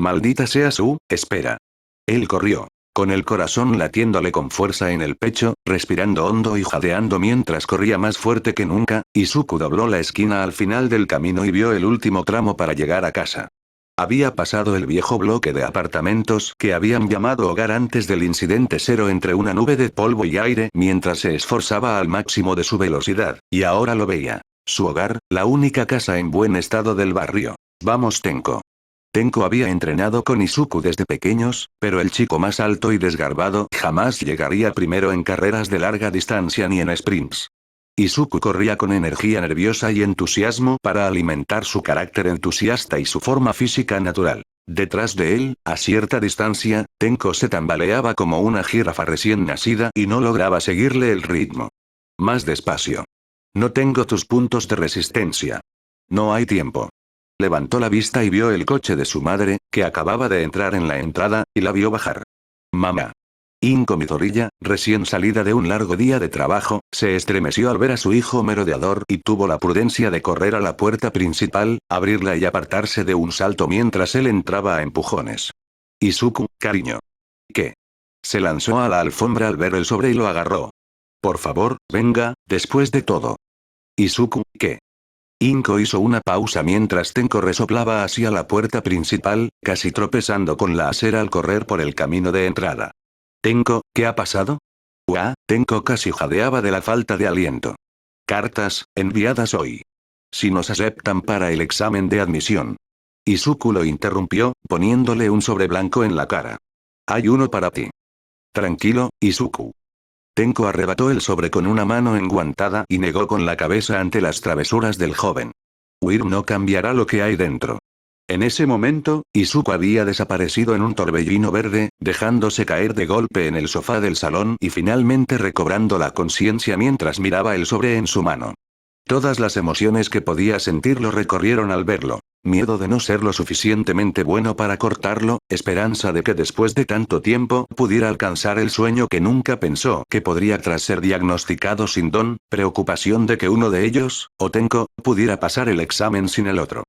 Maldita sea su, espera. Él corrió. Con el corazón latiéndole con fuerza en el pecho, respirando hondo y jadeando mientras corría más fuerte que nunca, Izuku dobló la esquina al final del camino y vio el último tramo para llegar a casa. Había pasado el viejo bloque de apartamentos que habían llamado hogar antes del incidente cero entre una nube de polvo y aire mientras se esforzaba al máximo de su velocidad, y ahora lo veía. Su hogar, la única casa en buen estado del barrio. Vamos Tenko. Tenko había entrenado con Izuku desde pequeños, pero el chico más alto y desgarbado jamás llegaría primero en carreras de larga distancia ni en sprints. Izuku corría con energía nerviosa y entusiasmo para alimentar su carácter entusiasta y su forma física natural. Detrás de él, a cierta distancia, Tenko se tambaleaba como una jirafa recién nacida y no lograba seguirle el ritmo. Más despacio. No tengo tus puntos de resistencia. No hay tiempo. Levantó la vista y vio el coche de su madre, que acababa de entrar en la entrada, y la vio bajar. Mamá. Inko Midoriya, recién salida de un largo día de trabajo, se estremeció al ver a su hijo merodeador y tuvo la prudencia de correr a la puerta principal, abrirla y apartarse de un salto mientras él entraba a empujones. Izuku, cariño. ¿Qué? Se lanzó a la alfombra al ver el sobre y lo agarró. Por favor, venga, después de todo. Izuku, ¿qué? Inko hizo una pausa mientras Tenko resoplaba hacia la puerta principal, casi tropezando con la acera al correr por el camino de entrada. Tenko, ¿qué ha pasado? Tenko casi jadeaba de la falta de aliento. Cartas, enviadas hoy. Si nos aceptan para el examen de admisión. Izuku lo interrumpió, poniéndole un sobre blanco en la cara. Hay uno para ti. Tranquilo, Izuku. Tenko arrebató el sobre con una mano enguantada y negó con la cabeza ante las travesuras del joven. Huir no cambiará lo que hay dentro. En ese momento, Izuku había desaparecido en un torbellino verde, dejándose caer de golpe en el sofá del salón y finalmente recobrando la conciencia mientras miraba el sobre en su mano. Todas las emociones que podía sentir lo recorrieron al verlo. Miedo de no ser lo suficientemente bueno para cortarlo, esperanza de que después de tanto tiempo pudiera alcanzar el sueño que nunca pensó que podría tras ser diagnosticado sin don, preocupación de que uno de ellos, o Tenko, pudiera pasar el examen sin el otro.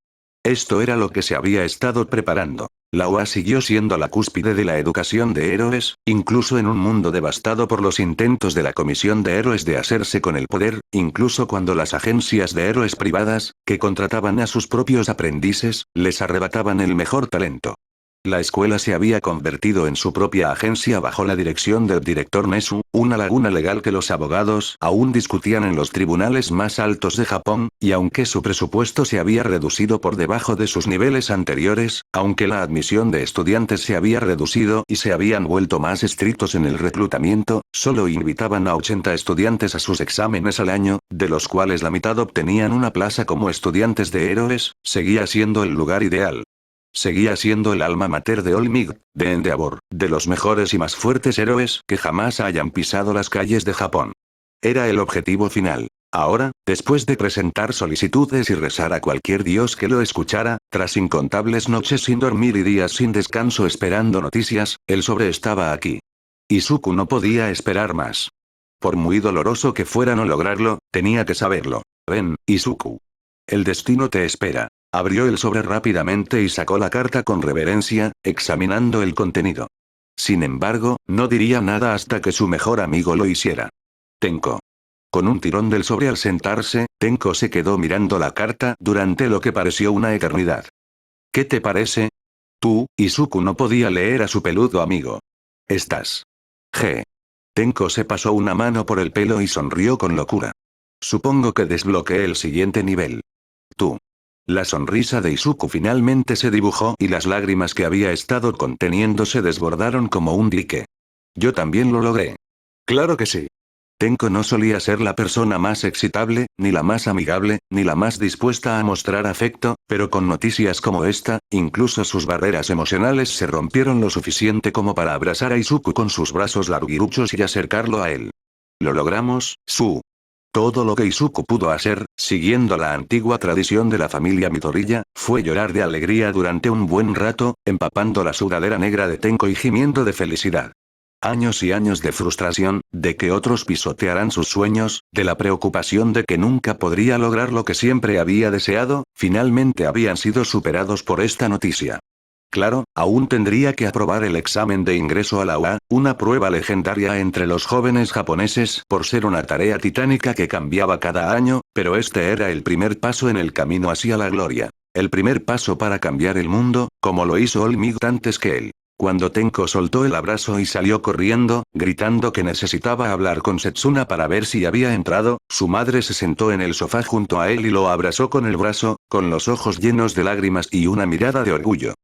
Esto era lo que se había estado preparando. La UA siguió siendo la cúspide de la educación de héroes, incluso en un mundo devastado por los intentos de la Comisión de Héroes de hacerse con el poder, incluso cuando las agencias de héroes privadas, que contrataban a sus propios aprendices, les arrebataban el mejor talento. La escuela se había convertido en su propia agencia bajo la dirección del director Nezu, una laguna legal que los abogados aún discutían en los tribunales más altos de Japón, y aunque su presupuesto se había reducido por debajo de sus niveles anteriores, aunque la admisión de estudiantes se había reducido y se habían vuelto más estrictos en el reclutamiento, solo invitaban a 80 estudiantes a sus exámenes al año, de los cuales la mitad obtenían una plaza como estudiantes de héroes, seguía siendo el lugar ideal. Seguía siendo el alma mater de All Might, de Endeavor, de los mejores y más fuertes héroes que jamás hayan pisado las calles de Japón. Era el objetivo final. Ahora, después de presentar solicitudes y rezar a cualquier dios que lo escuchara, tras incontables noches sin dormir y días sin descanso esperando noticias, el sobre estaba aquí. Izuku no podía esperar más. Por muy doloroso que fuera no lograrlo, tenía que saberlo. Ven, Izuku. El destino te espera. Abrió el sobre rápidamente y sacó la carta con reverencia, examinando el contenido. Sin embargo, no diría nada hasta que su mejor amigo lo hiciera. Tenko. Con un tirón del sobre al sentarse, Tenko se quedó mirando la carta durante lo que pareció una eternidad. ¿Qué te parece? Tú, Izuku no podía leer a su peludo amigo. Estás. G. Tenko se pasó una mano por el pelo y sonrió con locura. Supongo que desbloqueé el siguiente nivel. Tú. La sonrisa de Izuku finalmente se dibujó y las lágrimas que había estado conteniendo se desbordaron como un dique. Yo también lo logré. Claro que sí. Tenko no solía ser la persona más excitable, ni la más amigable, ni la más dispuesta a mostrar afecto, pero con noticias como esta, incluso sus barreras emocionales se rompieron lo suficiente como para abrazar a Izuku con sus brazos larguiruchos y acercarlo a él. Lo logramos, Su. Todo lo que Izuku pudo hacer, siguiendo la antigua tradición de la familia Midoriya, fue llorar de alegría durante un buen rato, empapando la sudadera negra de Tenko y gimiendo de felicidad. Años y años de frustración, de que otros pisotearan sus sueños, de la preocupación de que nunca podría lograr lo que siempre había deseado, finalmente habían sido superados por esta noticia. Claro, aún tendría que aprobar el examen de ingreso a la UA, una prueba legendaria entre los jóvenes japoneses por ser una tarea titánica que cambiaba cada año, pero este era el primer paso en el camino hacia la gloria. El primer paso para cambiar el mundo, como lo hizo All Might antes que él. Cuando Tenko soltó el abrazo y salió corriendo, gritando que necesitaba hablar con Setsuna para ver si había entrado, su madre se sentó en el sofá junto a él y lo abrazó con el brazo, con los ojos llenos de lágrimas y una mirada de orgullo.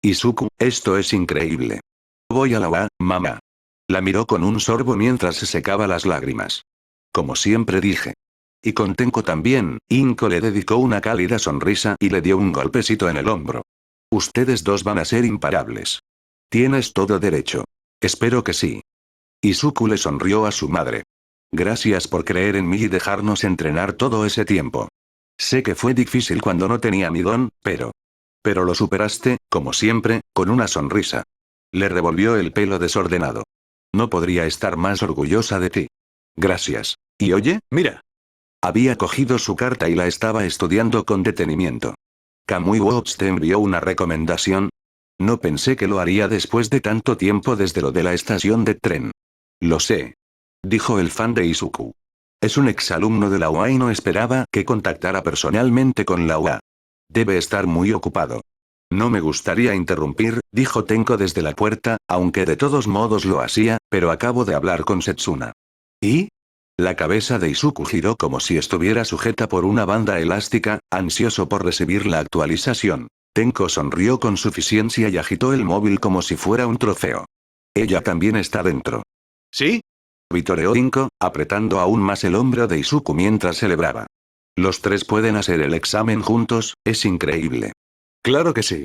Izuku, esto es increíble. Voy a la UA, mamá. La miró con un sorbo mientras se secaba las lágrimas. Como siempre dije. Y con Tenko también, Inko le dedicó una cálida sonrisa y le dio un golpecito en el hombro. Ustedes dos van a ser imparables. Tienes todo derecho. Espero que sí. Izuku le sonrió a su madre. Gracias por creer en mí y dejarnos entrenar todo ese tiempo. Sé que fue difícil cuando no tenía mi don, pero lo superaste, como siempre, con una sonrisa. Le revolvió el pelo desordenado. No podría estar más orgullosa de ti. Gracias. Y oye, mira. Había cogido su carta y la estaba estudiando con detenimiento. Kamui Watch te envió una recomendación. No pensé que lo haría después de tanto tiempo desde lo de la estación de tren. Lo sé. Dijo el fan de Izuku. Es un exalumno de la UA y no esperaba que contactara personalmente con la UA. Debe estar muy ocupado. No me gustaría interrumpir, dijo Tenko desde la puerta, aunque de todos modos lo hacía, pero acabo de hablar con Setsuna. ¿Y? La cabeza de Izuku giró como si estuviera sujeta por una banda elástica, ansioso por recibir la actualización. Tenko sonrió con suficiencia y agitó el móvil como si fuera un trofeo. Ella también está dentro. ¿Sí? Vitoreó Inko, apretando aún más el hombro de Izuku mientras celebraba. Los tres pueden hacer el examen juntos, es increíble. Claro que sí.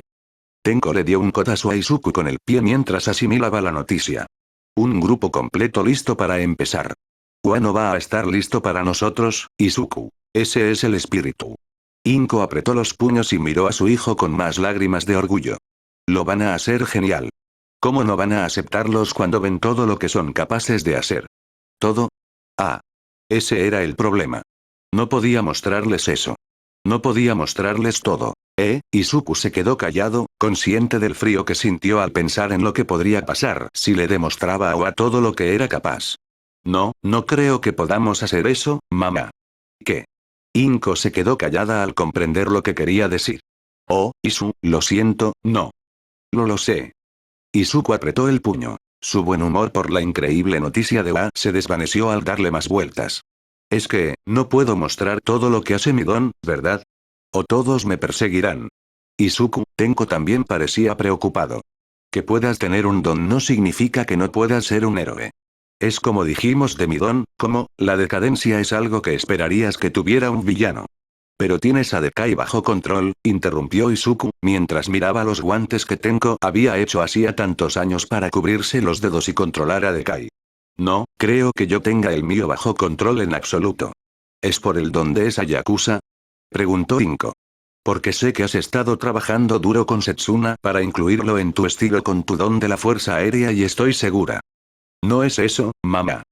Tenko le dio un codazo a Izuku con el pie mientras asimilaba la noticia. Un grupo completo listo para empezar. Wano va a estar listo para nosotros, Izuku. Ese es el espíritu. Inko apretó los puños y miró a su hijo con más lágrimas de orgullo. Lo van a hacer genial. ¿Cómo no van a aceptarlos cuando ven todo lo que son capaces de hacer? ¿Todo? Ah. Ese era el problema. No podía mostrarles eso. No podía mostrarles todo. Izuku se quedó callado, consciente del frío que sintió al pensar en lo que podría pasar si le demostraba a Oa todo lo que era capaz. No creo que podamos hacer eso, mamá. ¿Qué? Inko se quedó callada al comprender lo que quería decir. Oh, Isu, lo siento, no. Lo sé. Izuku apretó el puño. Su buen humor por la increíble noticia de Oa se desvaneció al darle más vueltas. Es que, no puedo mostrar todo lo que hace mi don, ¿verdad? O todos me perseguirán. Izuku, Tenko también parecía preocupado. Que puedas tener un don no significa que no puedas ser un héroe. Es como dijimos de mi don, como, la decadencia es algo que esperarías que tuviera un villano. Pero tienes a Dekai bajo control, interrumpió Izuku, mientras miraba los guantes que Tenko había hecho hacía tantos años para cubrirse los dedos y controlar a Dekai. No, creo que yo tenga el mío bajo control en absoluto. ¿Es por el don de esa yakuza? Preguntó Inko. Porque sé que has estado trabajando duro con Setsuna para incluirlo en tu estilo con tu don de la fuerza aérea y estoy segura. No es eso, mamá.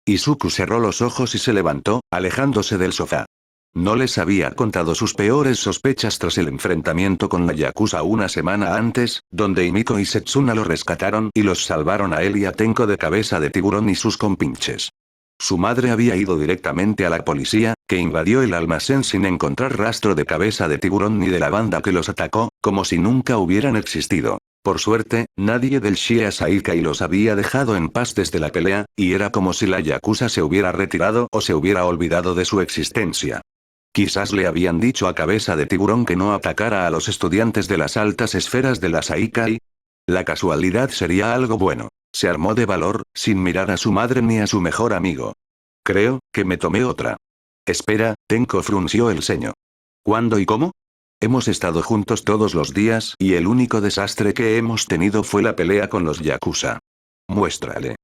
Izuku cerró los ojos y se levantó, alejándose del sofá. No les había contado sus peores sospechas tras el enfrentamiento con la yakuza una semana antes, donde Himiko y Setsuna lo rescataron y los salvaron a él y a Tenko de cabeza de tiburón y sus compinches. Su madre había ido directamente a la policía, que invadió el almacén sin encontrar rastro de cabeza de tiburón ni de la banda que los atacó, como si nunca hubieran existido. Por suerte, nadie del Shia Saikai los había dejado en paz desde la pelea, y era como si la yakuza se hubiera retirado o se hubiera olvidado de su existencia. Quizás le habían dicho a cabeza de tiburón que no atacara a los estudiantes de las altas esferas de la Saikai. La casualidad sería algo bueno. Se armó de valor, sin mirar a su madre ni a su mejor amigo. Creo que me tomé otra. Espera, Tenko frunció el ceño. ¿Cuándo y cómo? Hemos estado juntos todos los días y el único desastre que hemos tenido fue la pelea con los yakuza. Muéstrale.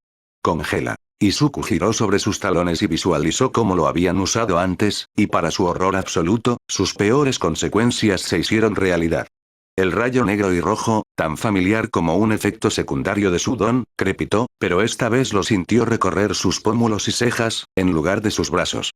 Congela. Izuku giró sobre sus talones y visualizó cómo lo habían usado antes, y para su horror absoluto, sus peores consecuencias se hicieron realidad. El rayo negro y rojo, tan familiar como un efecto secundario de su don, crepitó, pero esta vez lo sintió recorrer sus pómulos y cejas, en lugar de sus brazos.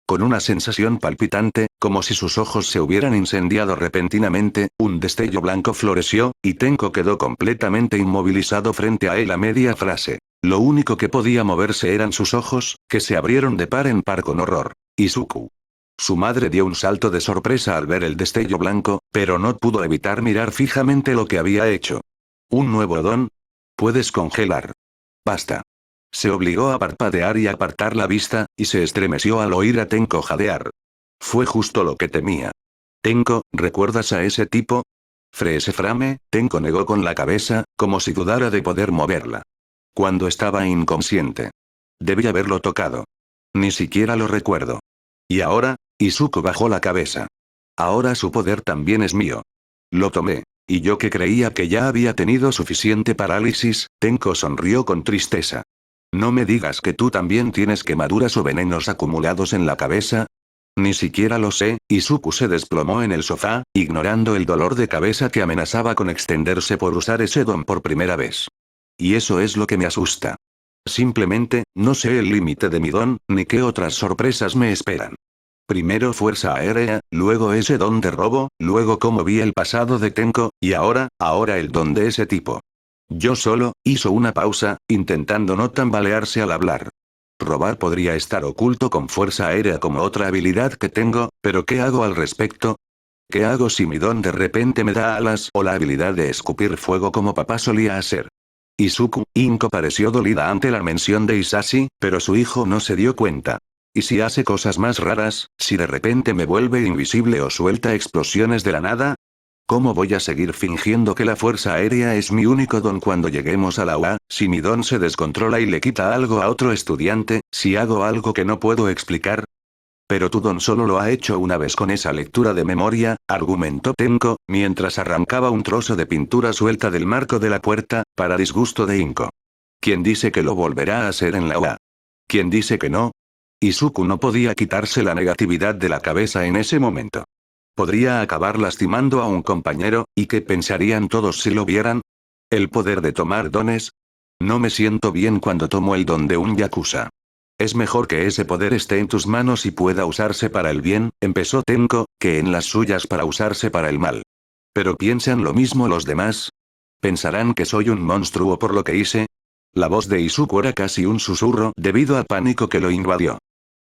Con una sensación palpitante, como si sus ojos se hubieran incendiado repentinamente, un destello blanco floreció, y Tenko quedó completamente inmovilizado frente a él a media frase. Lo único que podía moverse eran sus ojos, que se abrieron de par en par con horror. Izuku. Su madre dio un salto de sorpresa al ver el destello blanco, pero no pudo evitar mirar fijamente lo que había hecho. ¿Un nuevo don? Puedes congelar. Basta. Se obligó a parpadear y a apartar la vista, y se estremeció al oír a Tenko jadear. Fue justo lo que temía. Tenko, ¿recuerdas a ese tipo? Frame, Tenko negó con la cabeza, como si dudara de poder moverla. Cuando estaba inconsciente. Debí haberlo tocado. Ni siquiera lo recuerdo. ¿Y ahora? Izuku bajó la cabeza. Ahora su poder también es mío. Lo tomé. Y yo que creía que ya había tenido suficiente parálisis, Tenko sonrió con tristeza. No me digas que tú también tienes quemaduras o venenos acumulados en la cabeza. Ni siquiera lo sé. Izuku se desplomó en el sofá, ignorando el dolor de cabeza que amenazaba con extenderse por usar ese don por primera vez. Y eso es lo que me asusta. Simplemente, no sé el límite de mi don, ni qué otras sorpresas me esperan. Primero fuerza aérea, luego ese don de robo, luego cómo vi el pasado de Tenko, y ahora el don de ese tipo. Yo solo, hizo una pausa, intentando no tambalearse al hablar. Robar podría estar oculto con fuerza aérea como otra habilidad que tengo, pero ¿qué hago al respecto? ¿Qué hago si mi don de repente me da alas o la habilidad de escupir fuego como papá solía hacer? Izuku, Inko pareció dolida ante la mención de Isashi, pero su hijo no se dio cuenta. ¿Y si hace cosas más raras, si de repente me vuelve invisible o suelta explosiones de la nada? ¿Cómo voy a seguir fingiendo que la fuerza aérea es mi único don cuando lleguemos a la UA, si mi don se descontrola y le quita algo a otro estudiante, si hago algo que no puedo explicar? Pero tu don solo lo ha hecho una vez con esa lectura de memoria, argumentó Tenko, mientras arrancaba un trozo de pintura suelta del marco de la puerta, para disgusto de Inko. ¿Quién dice que lo volverá a hacer en la UA? ¿Quién dice que no? Izuku no podía quitarse la negatividad de la cabeza en ese momento. ¿Podría acabar lastimando a un compañero, y qué pensarían todos si lo vieran? ¿El poder de tomar dones? No me siento bien cuando tomo el don de un yakuza. Es mejor que ese poder esté en tus manos y pueda usarse para el bien, empezó Tenko, que en las suyas para usarse para el mal. ¿Pero piensan lo mismo los demás? ¿Pensarán que soy un monstruo por lo que hice? La voz de Izuku era casi un susurro debido al pánico que lo invadió.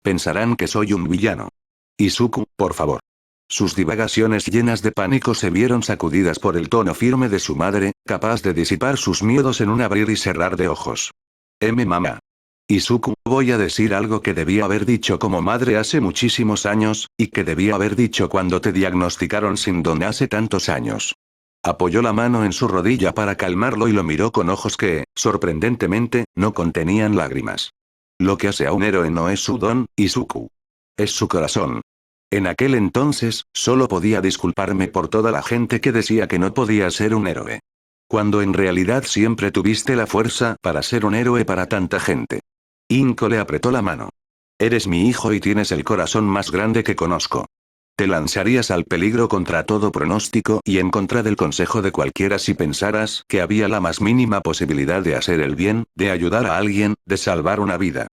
Pensarán que soy un villano. Izuku, por favor. Sus divagaciones llenas de pánico se vieron sacudidas por el tono firme de su madre, capaz de disipar sus miedos en un abrir y cerrar de ojos. Mamá. Izuku, voy a decir algo que debía haber dicho como madre hace muchísimos años, y que debía haber dicho cuando te diagnosticaron sin don hace tantos años. Apoyó la mano en su rodilla para calmarlo y lo miró con ojos que, sorprendentemente, no contenían lágrimas. Lo que hace a un héroe no es su don, Izuku. Es su corazón. En aquel entonces, solo podía disculparme por toda la gente que decía que no podía ser un héroe. Cuando en realidad siempre tuviste la fuerza para ser un héroe para tanta gente. Inko le apretó la mano. Eres mi hijo y tienes el corazón más grande que conozco. Te lanzarías al peligro contra todo pronóstico y en contra del consejo de cualquiera si pensaras que había la más mínima posibilidad de hacer el bien, de ayudar a alguien, de salvar una vida.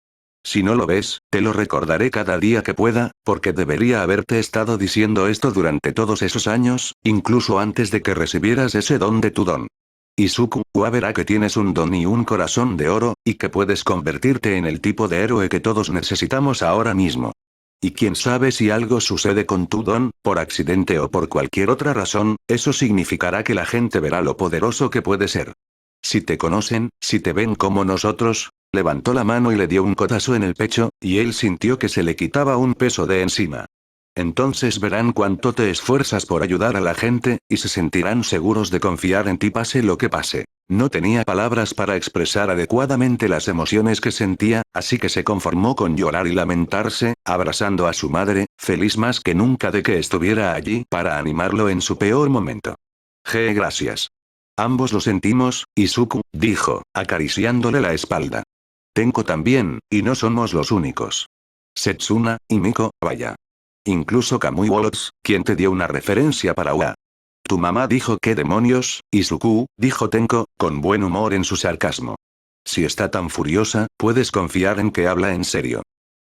Si no lo ves, te lo recordaré cada día que pueda, porque debería haberte estado diciendo esto durante todos esos años, incluso antes de que recibieras ese don de tu don. Izuku, verá que tienes un don y un corazón de oro, y que puedes convertirte en el tipo de héroe que todos necesitamos ahora mismo. Y quién sabe si algo sucede con tu don, por accidente o por cualquier otra razón, eso significará que la gente verá lo poderoso que puede ser. Si te conocen, si te ven como nosotros, levantó la mano y le dio un codazo en el pecho, y él sintió que se le quitaba un peso de encima. Entonces verán cuánto te esfuerzas por ayudar a la gente, y se sentirán seguros de confiar en ti pase lo que pase. No tenía palabras para expresar adecuadamente las emociones que sentía, así que se conformó con llorar y lamentarse, abrazando a su madre, feliz más que nunca de que estuviera allí para animarlo en su peor momento. Gracias. Ambos lo sentimos, Izuku, dijo, acariciándole la espalda. Tenko también, y no somos los únicos. Setsuna, y Miko, vaya. Incluso Kamui Wolves, quien te dio una referencia para UA. Tu mamá dijo ¿qué demonios, Izuku?, dijo Tenko, con buen humor en su sarcasmo. Si está tan furiosa, puedes confiar en que habla en serio.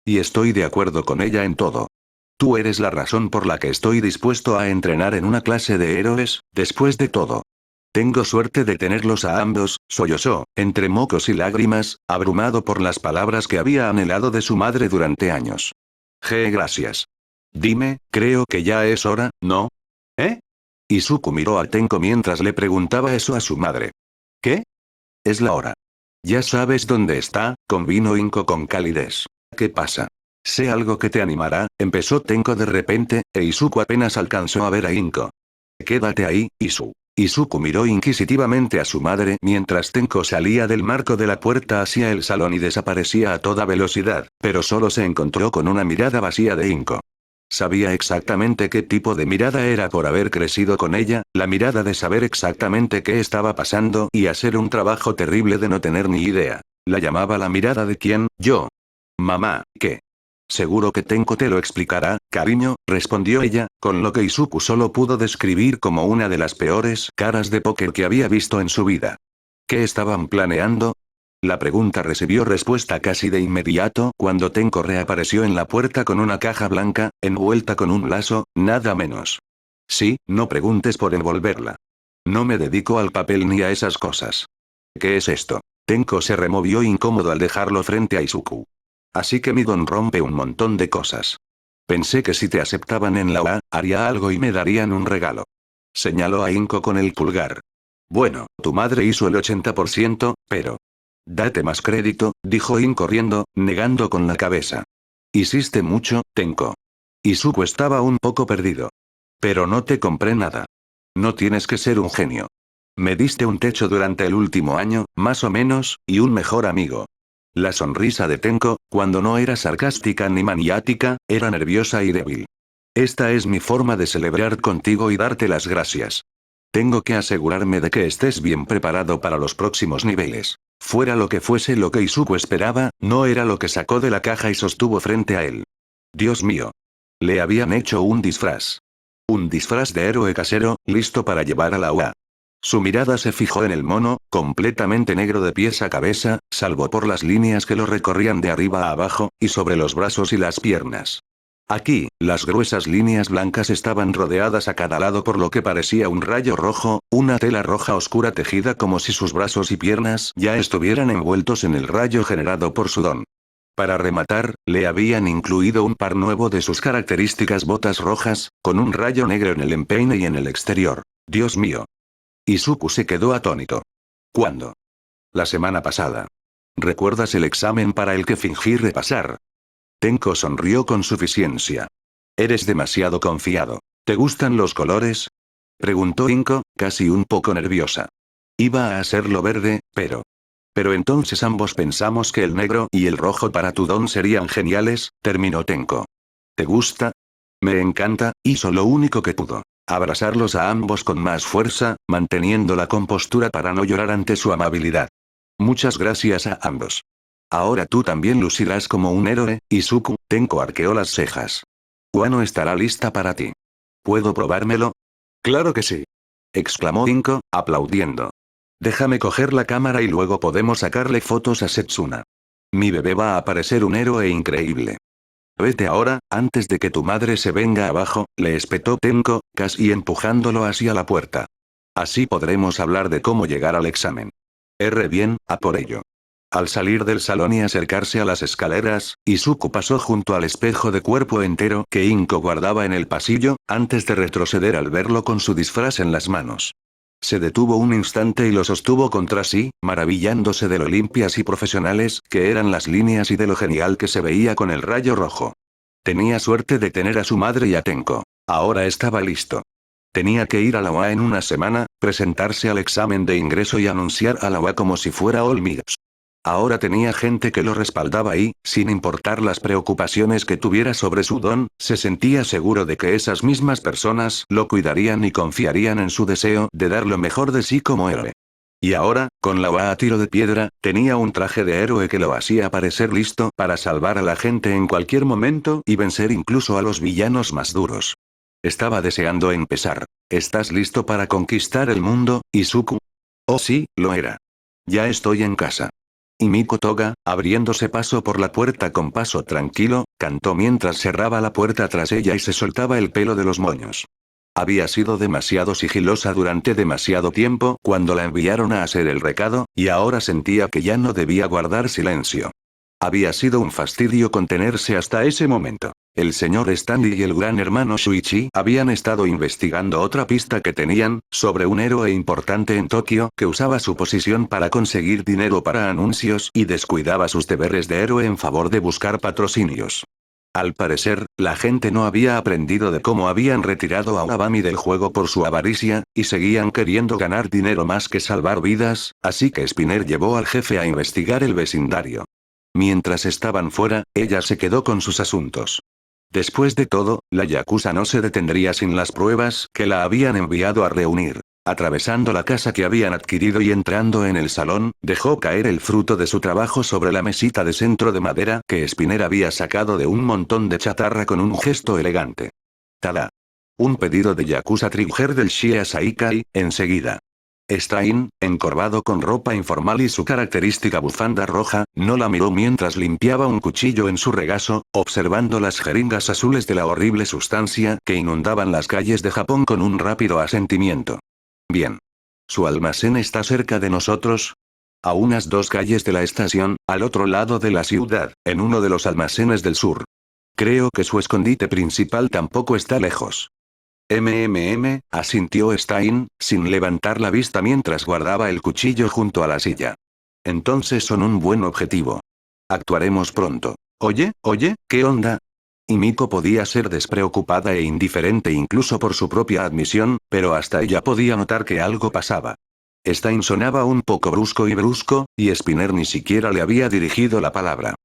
Y estoy de acuerdo con ella en todo. Tú eres la razón por la que estoy dispuesto a entrenar en una clase de héroes, después de todo. Tengo suerte de tenerlos a ambos, sollozó, entre mocos y lágrimas, abrumado por las palabras que había anhelado de su madre durante años. Gracias. Dime, creo que ya es hora, ¿no? ¿Eh? Izuku miró a Tenko mientras le preguntaba eso a su madre. ¿Qué? Es la hora. Ya sabes dónde está, convino Inko con calidez. ¿Qué pasa? Sé algo que te animará, empezó Tenko de repente, e Izuku apenas alcanzó a ver a Inko. Quédate ahí, Izuku miró inquisitivamente a su madre mientras Tenko salía del marco de la puerta hacia el salón y desaparecía a toda velocidad, pero solo se encontró con una mirada vacía de Inko. Sabía exactamente qué tipo de mirada era por haber crecido con ella, la mirada de saber exactamente qué estaba pasando y hacer un trabajo terrible de no tener ni idea. La llamaba la mirada de quién, yo. Mamá, ¿qué? Seguro que Tenko te lo explicará, cariño, respondió ella, con lo que Izuku solo pudo describir como una de las peores caras de póker que había visto en su vida. ¿Qué estaban planeando? La pregunta recibió respuesta casi de inmediato cuando Tenko reapareció en la puerta con una caja blanca, envuelta con un lazo, nada menos. Sí, no preguntes por envolverla. No me dedico al papel ni a esas cosas. ¿Qué es esto? Tenko se removió incómodo al dejarlo frente a Izuku. Así que mi don rompe un montón de cosas. Pensé que si te aceptaban en la UA, haría algo y me darían un regalo. Señaló a Inko con el pulgar. Bueno, tu madre hizo el 80%, pero... Date más crédito, dijo Inko riendo, negando con la cabeza. Hiciste mucho, Tenko. Izuku estaba un poco perdido. Pero no te compré nada. No tienes que ser un genio. Me diste un techo durante el último año, más o menos, y un mejor amigo. La sonrisa de Tenko, cuando no era sarcástica ni maniática, era nerviosa y débil. Esta es mi forma de celebrar contigo y darte las gracias. Tengo que asegurarme de que estés bien preparado para los próximos niveles. Fuera lo que fuese lo que Izuku esperaba, no era lo que sacó de la caja y sostuvo frente a él. Dios mío. Le habían hecho un disfraz. Un disfraz de héroe casero, listo para llevar a la UA. Su mirada se fijó en el mono, completamente negro de pies a cabeza, salvo por las líneas que lo recorrían de arriba a abajo, y sobre los brazos y las piernas. Aquí, las gruesas líneas blancas estaban rodeadas a cada lado por lo que parecía un rayo rojo, una tela roja oscura tejida como si sus brazos y piernas ya estuvieran envueltos en el rayo generado por su don. Para rematar, le habían incluido un par nuevo de sus características botas rojas, con un rayo negro en el empeine y en el exterior. Dios mío. Izuku se quedó atónito. ¿Cuándo? La semana pasada. ¿Recuerdas el examen para el que fingí repasar? Tenko sonrió con suficiencia. Eres demasiado confiado. ¿Te gustan los colores? Preguntó Inko, casi un poco nerviosa. Iba a hacerlo verde, pero... Pero entonces ambos pensamos que el negro y el rojo para tu don serían geniales, terminó Tenko. ¿Te gusta? Me encanta, hizo lo único que pudo. Abrazarlos a ambos con más fuerza, manteniendo la compostura para no llorar ante su amabilidad. Muchas gracias a ambos. Ahora tú también lucirás como un héroe, Izuku. Tenko arqueó las cejas. Wano estará lista para ti. ¿Puedo probármelo? Claro que sí. Exclamó Inko, aplaudiendo. Déjame coger la cámara y luego podemos sacarle fotos a Setsuna. Mi bebé va a parecer un héroe increíble. Vete ahora, antes de que tu madre se venga abajo, le espetó Tenko, casi empujándolo hacia la puerta. Así podremos hablar de cómo llegar al examen. Bien, a por ello. Al salir del salón y acercarse a las escaleras, Izuku pasó junto al espejo de cuerpo entero que Inko guardaba en el pasillo, antes de retroceder al verlo con su disfraz en las manos. Se detuvo un instante y lo sostuvo contra sí, maravillándose de lo limpias y profesionales que eran las líneas y de lo genial que se veía con el rayo rojo. Tenía suerte de tener a su madre y a Tenko. Ahora estaba listo. Tenía que ir a la UA en una semana, presentarse al examen de ingreso y anunciar a la UA como si fuera All Miss. Ahora tenía gente que lo respaldaba y, sin importar las preocupaciones que tuviera sobre su don, se sentía seguro de que esas mismas personas lo cuidarían y confiarían en su deseo de dar lo mejor de sí como héroe. Y ahora, con la UA a tiro de piedra, tenía un traje de héroe que lo hacía parecer listo para salvar a la gente en cualquier momento y vencer incluso a los villanos más duros. Estaba deseando empezar. ¿Estás listo para conquistar el mundo, Izuku? Oh sí, lo era. Ya estoy en casa. Y Miko Toga, abriéndose paso por la puerta con paso tranquilo, cantó mientras cerraba la puerta tras ella y se soltaba el pelo de los moños. Había sido demasiado sigilosa durante demasiado tiempo cuando la enviaron a hacer el recado, y ahora sentía que ya no debía guardar silencio. Había sido un fastidio contenerse hasta ese momento. El señor Stanley y el gran hermano Shuichi habían estado investigando otra pista que tenían, sobre un héroe importante en Tokio que usaba su posición para conseguir dinero para anuncios y descuidaba sus deberes de héroe en favor de buscar patrocinios. Al parecer, la gente no había aprendido de cómo habían retirado a Obami del juego por su avaricia, y seguían queriendo ganar dinero más que salvar vidas, así que Spinner llevó al jefe a investigar el vecindario. Mientras estaban fuera, ella se quedó con sus asuntos. Después de todo, la Yakuza no se detendría sin las pruebas que la habían enviado a reunir. Atravesando la casa que habían adquirido y entrando en el salón, dejó caer el fruto de su trabajo sobre la mesita de centro de madera que Spinner había sacado de un montón de chatarra con un gesto elegante. ¡Tada! Un pedido de Yakuza Trigger del Shia Saikai, enseguida. Stein, encorvado con ropa informal y su característica bufanda roja, no la miró mientras limpiaba un cuchillo en su regazo, observando las jeringas azules de la horrible sustancia que inundaban las calles de Japón con un rápido asentimiento. Bien. ¿Su almacén está cerca de nosotros? A unas 2 calles de la estación, al otro lado de la ciudad, en uno de los almacenes del sur. Creo que su escondite principal tampoco está lejos. Asintió Stein, sin levantar la vista mientras guardaba el cuchillo junto a la silla. Entonces son un buen objetivo. Actuaremos pronto. Oye, ¿qué onda? Y Miko podía ser despreocupada e indiferente incluso por su propia admisión, pero hasta ella podía notar que algo pasaba. Stein sonaba un poco brusco, y Spinner ni siquiera le había dirigido la palabra.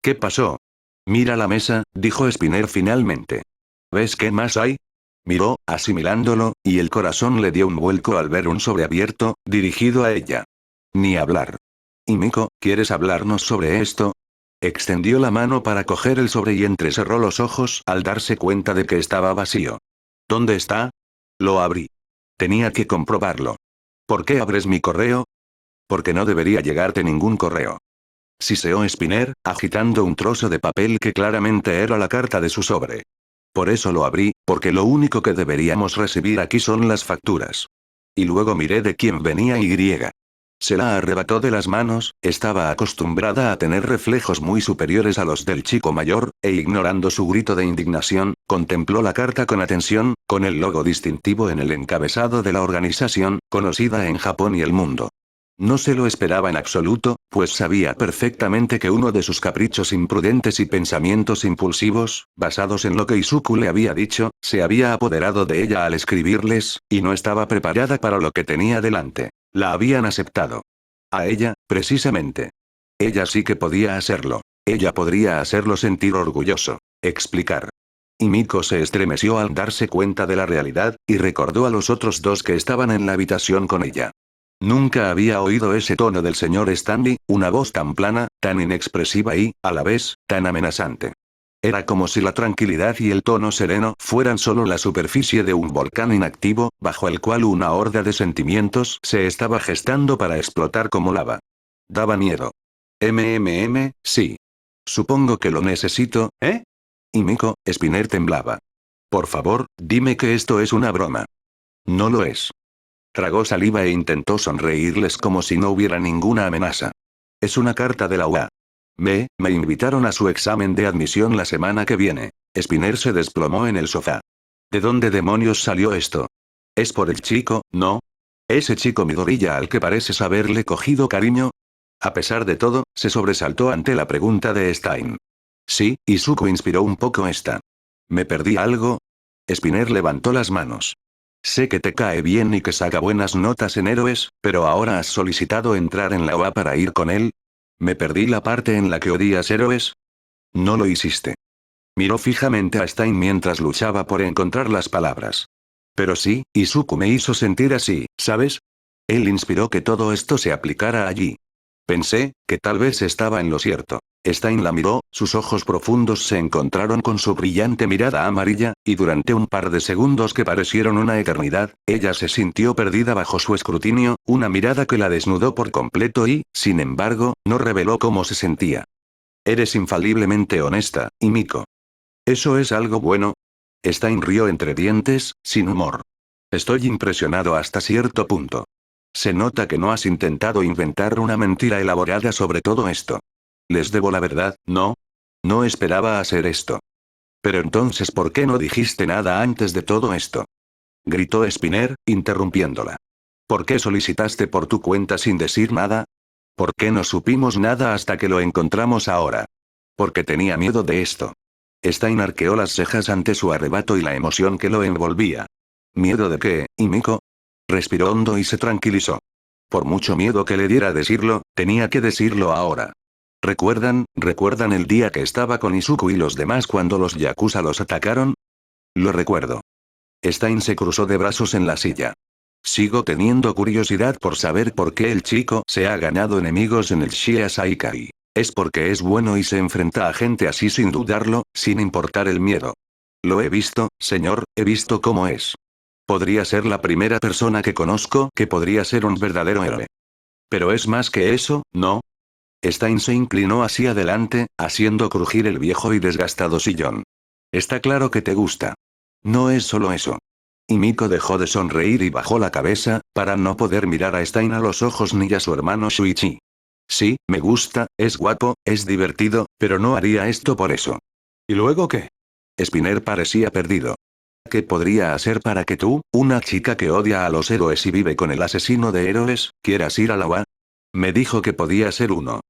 ¿Qué pasó? Mira la mesa, dijo Spinner finalmente. ¿Ves qué más hay? Miró, asimilándolo, y el corazón le dio un vuelco al ver un sobre abierto, dirigido a ella. Ni hablar. Y Miko, ¿quieres hablarnos sobre esto? Extendió la mano para coger el sobre y entrecerró los ojos al darse cuenta de que estaba vacío. ¿Dónde está? Lo abrí. Tenía que comprobarlo. ¿Por qué abres mi correo? Porque no debería llegarte ningún correo. Siseó Spinner, agitando un trozo de papel que claramente era la carta de su sobre. Por eso lo abrí, porque lo único que deberíamos recibir aquí son las facturas. Y luego miré de quién venía y. Se la arrebató de las manos, estaba acostumbrada a tener reflejos muy superiores a los del chico mayor, e ignorando su grito de indignación, contempló la carta con atención, con el logo distintivo en el encabezado de la organización, conocida en Japón y el mundo. No se lo esperaba en absoluto, pues sabía perfectamente que uno de sus caprichos imprudentes y pensamientos impulsivos, basados en lo que Izuku le había dicho, se había apoderado de ella al escribirles, y no estaba preparada para lo que tenía delante. La habían aceptado. A ella, precisamente. Ella sí que podía hacerlo. Ella podría hacerlo sentir orgulloso. Explicar. Y Miko se estremeció al darse cuenta de la realidad, y recordó a los otros 2 que estaban en la habitación con ella. Nunca había oído ese tono del señor Stanley, una voz tan plana, tan inexpresiva y, a la vez, tan amenazante. Era como si la tranquilidad y el tono sereno fueran solo la superficie de un volcán inactivo, bajo el cual una horda de sentimientos se estaba gestando para explotar como lava. Daba miedo. Sí. Supongo que lo necesito, ¿eh? Y Miko, Spinner temblaba. Por favor, dime que esto es una broma. No lo es. Tragó saliva e intentó sonreírles como si no hubiera ninguna amenaza. Es una carta de la UA. Me invitaron a su examen de admisión la semana que viene. Spinner se desplomó en el sofá. ¿De dónde demonios salió esto? ¿Es por el chico, no? ¿Ese chico Midoriya al que pareces haberle cogido cariño? A pesar de todo, se sobresaltó ante la pregunta de Stein. Sí, Izuku inspiró un poco esta. ¿Me perdí algo? Spinner levantó las manos. Sé que te cae bien y que saca buenas notas en héroes, pero ahora has solicitado entrar en la OA para ir con él. ¿Me perdí la parte en la que odias héroes? No lo hiciste. Miró fijamente a Stein mientras luchaba por encontrar las palabras. Pero sí, Izuku me hizo sentir así, ¿sabes? Él inspiró que todo esto se aplicara allí. Pensé, que tal vez estaba en lo cierto. Stein la miró, sus ojos profundos se encontraron con su brillante mirada amarilla, y durante un par de segundos que parecieron una eternidad, ella se sintió perdida bajo su escrutinio, una mirada que la desnudó por completo y, sin embargo, no reveló cómo se sentía. Eres infaliblemente honesta, Himiko. ¿Eso es algo bueno? Stein rió entre dientes, sin humor. Estoy impresionado hasta cierto punto. Se nota que no has intentado inventar una mentira elaborada sobre todo esto. Les debo la verdad, ¿no? No esperaba hacer esto. Pero entonces, ¿por qué no dijiste nada antes de todo esto? Gritó Spinner, interrumpiéndola. ¿Por qué solicitaste por tu cuenta sin decir nada? ¿Por qué no supimos nada hasta que lo encontramos ahora? Porque tenía miedo de esto. Stein arqueó las cejas ante su arrebato y la emoción que lo envolvía. ¿Miedo de qué, Himiko? Respiró hondo y se tranquilizó. Por mucho miedo que le diera decirlo, tenía que decirlo ahora. ¿Recuerdan el día que estaba con Izuku y los demás cuando los Yakuza los atacaron? Lo recuerdo. Stein se cruzó de brazos en la silla. Sigo teniendo curiosidad por saber por qué el chico se ha ganado enemigos en el Shia Saikai. Es porque es bueno y se enfrenta a gente así sin dudarlo, sin importar el miedo. Lo he visto, señor, he visto cómo es. Podría ser la primera persona que conozco que podría ser un verdadero héroe. Pero es más que eso, ¿no? Stein se inclinó hacia adelante, haciendo crujir el viejo y desgastado sillón. Está claro que te gusta. No es solo eso. Himiko dejó de sonreír y bajó la cabeza, para no poder mirar a Stein a los ojos ni a su hermano Shuichi. Sí, me gusta, es guapo, es divertido, pero no haría esto por eso. ¿Y luego qué? Spinner parecía perdido. ¿Qué podría hacer para que tú, una chica que odia a los héroes y vive con el asesino de héroes, quieras ir a la UA? Me dijo que podía ser uno.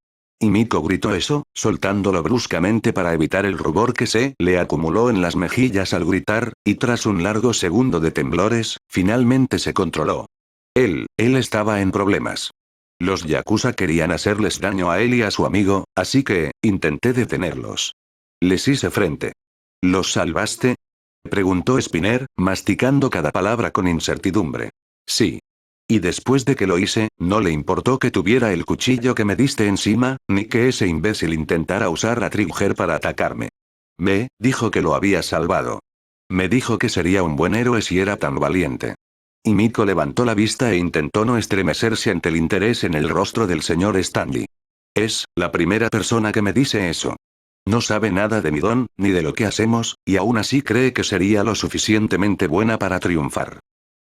Himiko gritó eso, soltándolo bruscamente para evitar el rubor que se le acumuló en las mejillas al gritar, y tras un largo segundo de temblores, finalmente se controló. Él estaba en problemas. Los Yakuza querían hacerles daño a él y a su amigo, así que, intenté detenerlos. Les hice frente. ¿Los salvaste? Preguntó Spinner, masticando cada palabra con incertidumbre. Sí. Y después de que lo hice, no le importó que tuviera el cuchillo que me diste encima, ni que ese imbécil intentara usar a Trigger para atacarme. Me dijo que lo había salvado. Me dijo que sería un buen héroe si era tan valiente. Himiko levantó la vista e intentó no estremecerse ante el interés en el rostro del señor Stanley. Es la primera persona que me dice eso. No sabe nada de mi don, ni de lo que hacemos, y aún así cree que sería lo suficientemente buena para triunfar.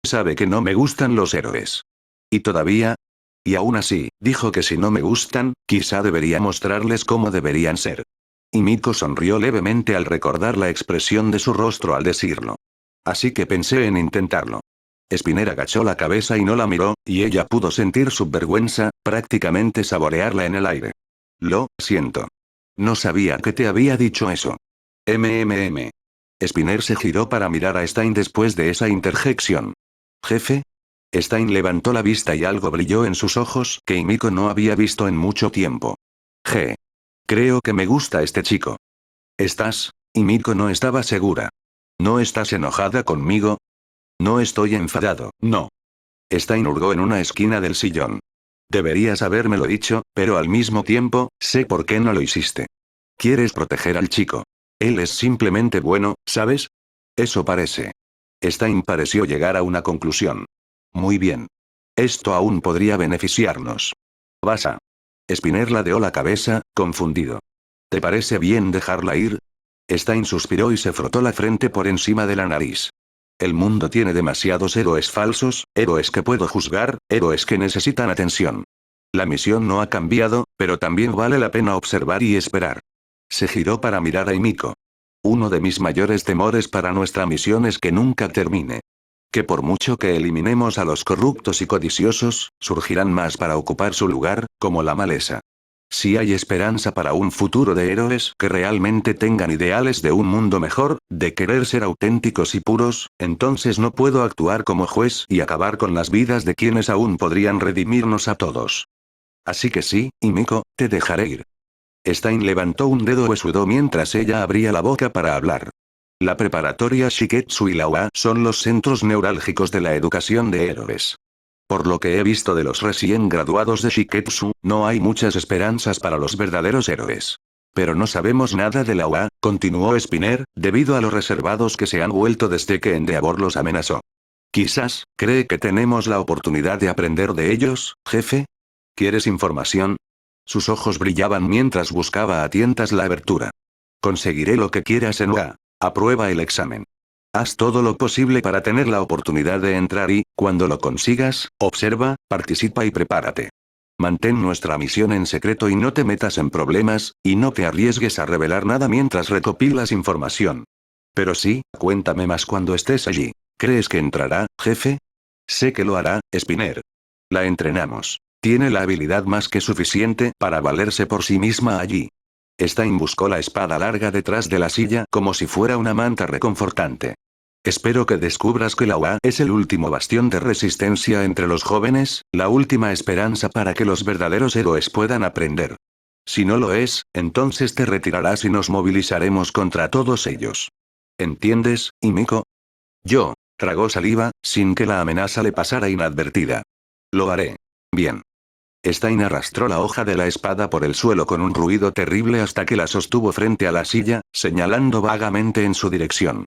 Sabe que no me gustan los héroes. ¿Y todavía? Y aún así, dijo que si no me gustan, quizá debería mostrarles cómo deberían ser. Himiko sonrió levemente al recordar la expresión de su rostro al decirlo. Así que pensé en intentarlo. Spinner agachó la cabeza y no la miró, y ella pudo sentir su vergüenza, prácticamente saborearla en el aire. Lo siento. No sabía que te había dicho eso. MMM. Spinner se giró para mirar a Stein después de esa interjección. ¿Jefe? Stein levantó la vista y algo brilló en sus ojos que Himiko no había visto en mucho tiempo. Creo que me gusta este chico. ¿Estás? Himiko no estaba segura. ¿No estás enojada conmigo? No estoy enfadado, no. Stein hurgó en una esquina del sillón. Deberías habérmelo dicho, pero al mismo tiempo, sé por qué no lo hiciste. Quieres proteger al chico. Él es simplemente bueno, ¿sabes? Eso parece. Stein pareció llegar a una conclusión. Muy bien. Esto aún podría beneficiarnos. Vas a. Spinner ladeó la cabeza, confundido. ¿Te parece bien dejarla ir? Stein suspiró y se frotó la frente por encima de la nariz. El mundo tiene demasiados héroes falsos, héroes que puedo juzgar, héroes que necesitan atención. La misión no ha cambiado, pero también vale la pena observar y esperar. Se giró para mirar a Himiko. Uno de mis mayores temores para nuestra misión es que nunca termine. Que por mucho que eliminemos a los corruptos y codiciosos, surgirán más para ocupar su lugar, como la maleza. Si hay esperanza para un futuro de héroes que realmente tengan ideales de un mundo mejor, de querer ser auténticos y puros, entonces no puedo actuar como juez y acabar con las vidas de quienes aún podrían redimirnos a todos. Así que sí, Himiko, te dejaré ir. Stein levantó un dedo huesudo mientras ella abría la boca para hablar. La preparatoria Shiketsu y la UA son los centros neurálgicos de la educación de héroes. Por lo que he visto de los recién graduados de Shiketsu, no hay muchas esperanzas para los verdaderos héroes. Pero no sabemos nada de la UA, continuó Spinner, debido a los reservados que se han vuelto desde que Endeavor los amenazó. Quizás, ¿cree que tenemos la oportunidad de aprender de ellos, jefe? ¿Quieres información? Sus ojos brillaban mientras buscaba a tientas la abertura. Conseguiré lo que quieras en UA. Aprueba el examen. Haz todo lo posible para tener la oportunidad de entrar y, cuando lo consigas, observa, participa y prepárate. Mantén nuestra misión en secreto y no te metas en problemas, y no te arriesgues a revelar nada mientras recopilas información. Pero sí, cuéntame más cuando estés allí. ¿Crees que entrará, jefe? Sé que lo hará, Spinner. La entrenamos. Tiene la habilidad más que suficiente para valerse por sí misma allí. Stein buscó la espada larga detrás de la silla como si fuera una manta reconfortante. Espero que descubras que la UA es el último bastión de resistencia entre los jóvenes, la última esperanza para que los verdaderos héroes puedan aprender. Si no lo es, entonces te retirarás y nos movilizaremos contra todos ellos. ¿Entiendes, Himiko? Yo, tragó saliva, sin que la amenaza le pasara inadvertida. Lo haré. Bien. Stein arrastró la hoja de la espada por el suelo con un ruido terrible hasta que la sostuvo frente a la silla, señalando vagamente en su dirección.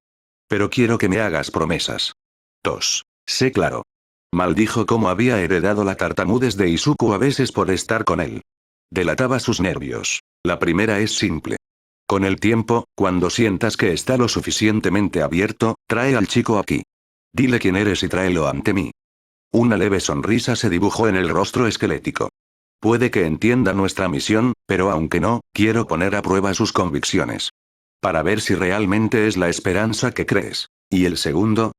Pero quiero que me hagas promesas. Sé claro. Maldijo cómo había heredado la tartamudez de Izuku a veces por estar con él. Delataba sus nervios. La primera es simple. Con el tiempo, cuando sientas que está lo suficientemente abierto, trae al chico aquí. Dile quién eres y tráelo ante mí. Una leve sonrisa se dibujó en el rostro esquelético. Puede que entienda nuestra misión, pero aunque no, quiero poner a prueba sus convicciones. Para ver si realmente es la esperanza que crees. ¿Y el segundo?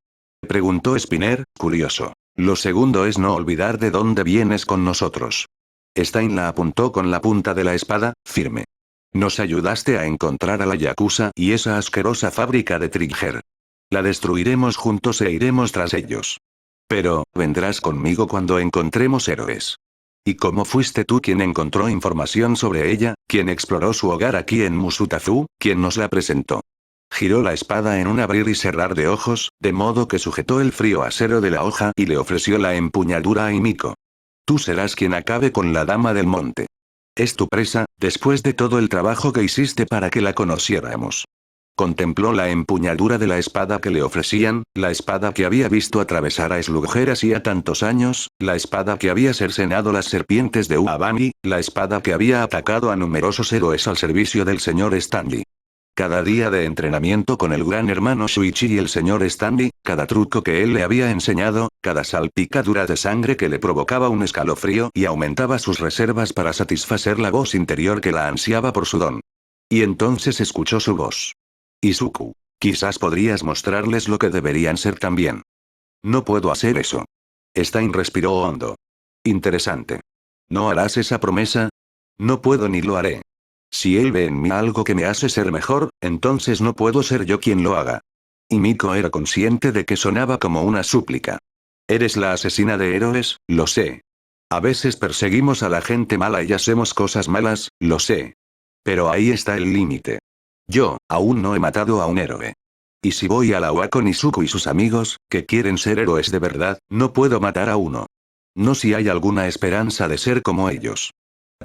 Preguntó Spinner, curioso. Lo segundo es no olvidar de dónde vienes con nosotros. Stein la apuntó con la punta de la espada, firme. Nos ayudaste a encontrar a la Yakuza y esa asquerosa fábrica de Trigger. La destruiremos juntos e iremos tras ellos. Pero, vendrás conmigo cuando encontremos héroes. ¿Y cómo fuiste tú quien encontró información sobre ella, quien exploró su hogar aquí en Musutazu, quien nos la presentó? Giró la espada en un abrir y cerrar de ojos, de modo que sujetó el frío acero de la hoja y le ofreció la empuñadura a Himiko. Tú serás quien acabe con la dama del monte. Es tu presa, después de todo el trabajo que hiciste para que la conociéramos. Contempló la empuñadura de la espada que le ofrecían, la espada que había visto atravesar a Slugger hacía tantos años, la espada que había cercenado las serpientes de Uabami, la espada que había atacado a numerosos héroes al servicio del señor Stanley. Cada día de entrenamiento con el gran hermano Shuichi y el señor Stanley, cada truco que él le había enseñado, cada salpicadura de sangre que le provocaba un escalofrío y aumentaba sus reservas para satisfacer la voz interior que la ansiaba por su don. Y entonces escuchó su voz. Izuku, quizás podrías mostrarles lo que deberían ser también. No puedo hacer eso. Stein respiró hondo. Interesante. ¿No harás esa promesa? No puedo ni lo haré. Si él ve en mí algo que me hace ser mejor, entonces no puedo ser yo quien lo haga. Himiko era consciente de que sonaba como una súplica. Eres la asesina de héroes, lo sé. A veces perseguimos a la gente mala y hacemos cosas malas, lo sé. Pero ahí está el límite. Yo, aún no he matado a un héroe. Y si voy a la UA con Izuku y sus amigos, que quieren ser héroes de verdad, no puedo matar a uno. No si hay alguna esperanza de ser como ellos.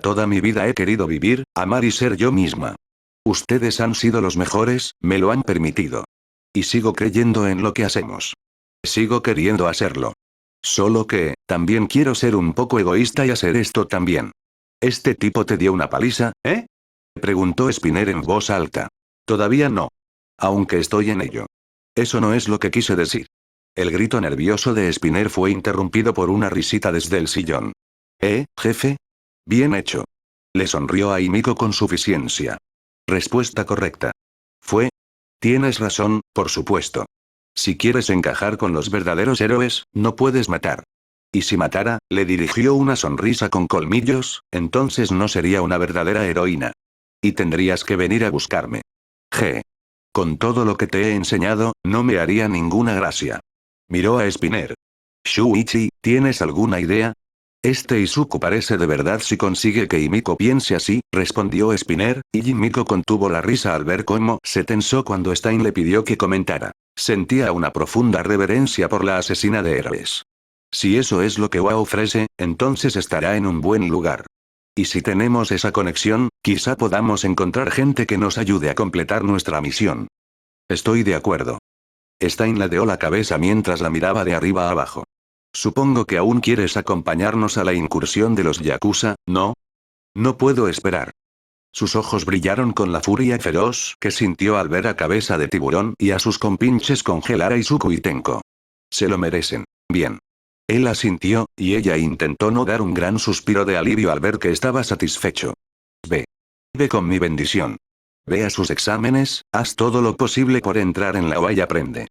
Toda mi vida he querido vivir, amar y ser yo misma. Ustedes han sido los mejores, me lo han permitido. Y sigo creyendo en lo que hacemos. Sigo queriendo hacerlo. Solo que, también quiero ser un poco egoísta y hacer esto también. ¿Este tipo te dio una paliza, eh? Preguntó Spinner en voz alta. Todavía no. Aunque estoy en ello. Eso no es lo que quise decir. El grito nervioso de Spinner fue interrumpido por una risita desde el sillón. Jefe? Bien hecho. Le sonrió a Himiko con suficiencia. Respuesta correcta. Fue. Tienes razón, por supuesto. Si quieres encajar con los verdaderos héroes, no puedes matar. Y si matara, le dirigió una sonrisa con colmillos, entonces no sería una verdadera heroína. Y tendrías que venir a buscarme. Con todo lo que te he enseñado, no me haría ninguna gracia. Miró a Spinner. Shuichi, ¿tienes alguna idea? Este Izuku parece de verdad si consigue que Himiko piense así, respondió Spinner, y Himiko contuvo la risa al ver cómo se tensó cuando Stein le pidió que comentara. Sentía una profunda reverencia por la asesina de héroes. Si eso es lo que Wa ofrece, entonces estará en un buen lugar. Y si tenemos esa conexión, quizá podamos encontrar gente que nos ayude a completar nuestra misión. Estoy de acuerdo. Stein ladeó la cabeza mientras la miraba de arriba a abajo. Supongo que aún quieres acompañarnos a la incursión de los Yakuza, ¿no? No puedo esperar. Sus ojos brillaron con la furia feroz que sintió al ver a Cabeza de Tiburón y a sus compinches congelar a Izuku y Tenko. Se lo merecen. Bien. Él asintió, y ella intentó no dar un gran suspiro de alivio al ver que estaba satisfecho. Ve. Ve con mi bendición. Ve a sus exámenes, haz todo lo posible por entrar en la OA y aprende.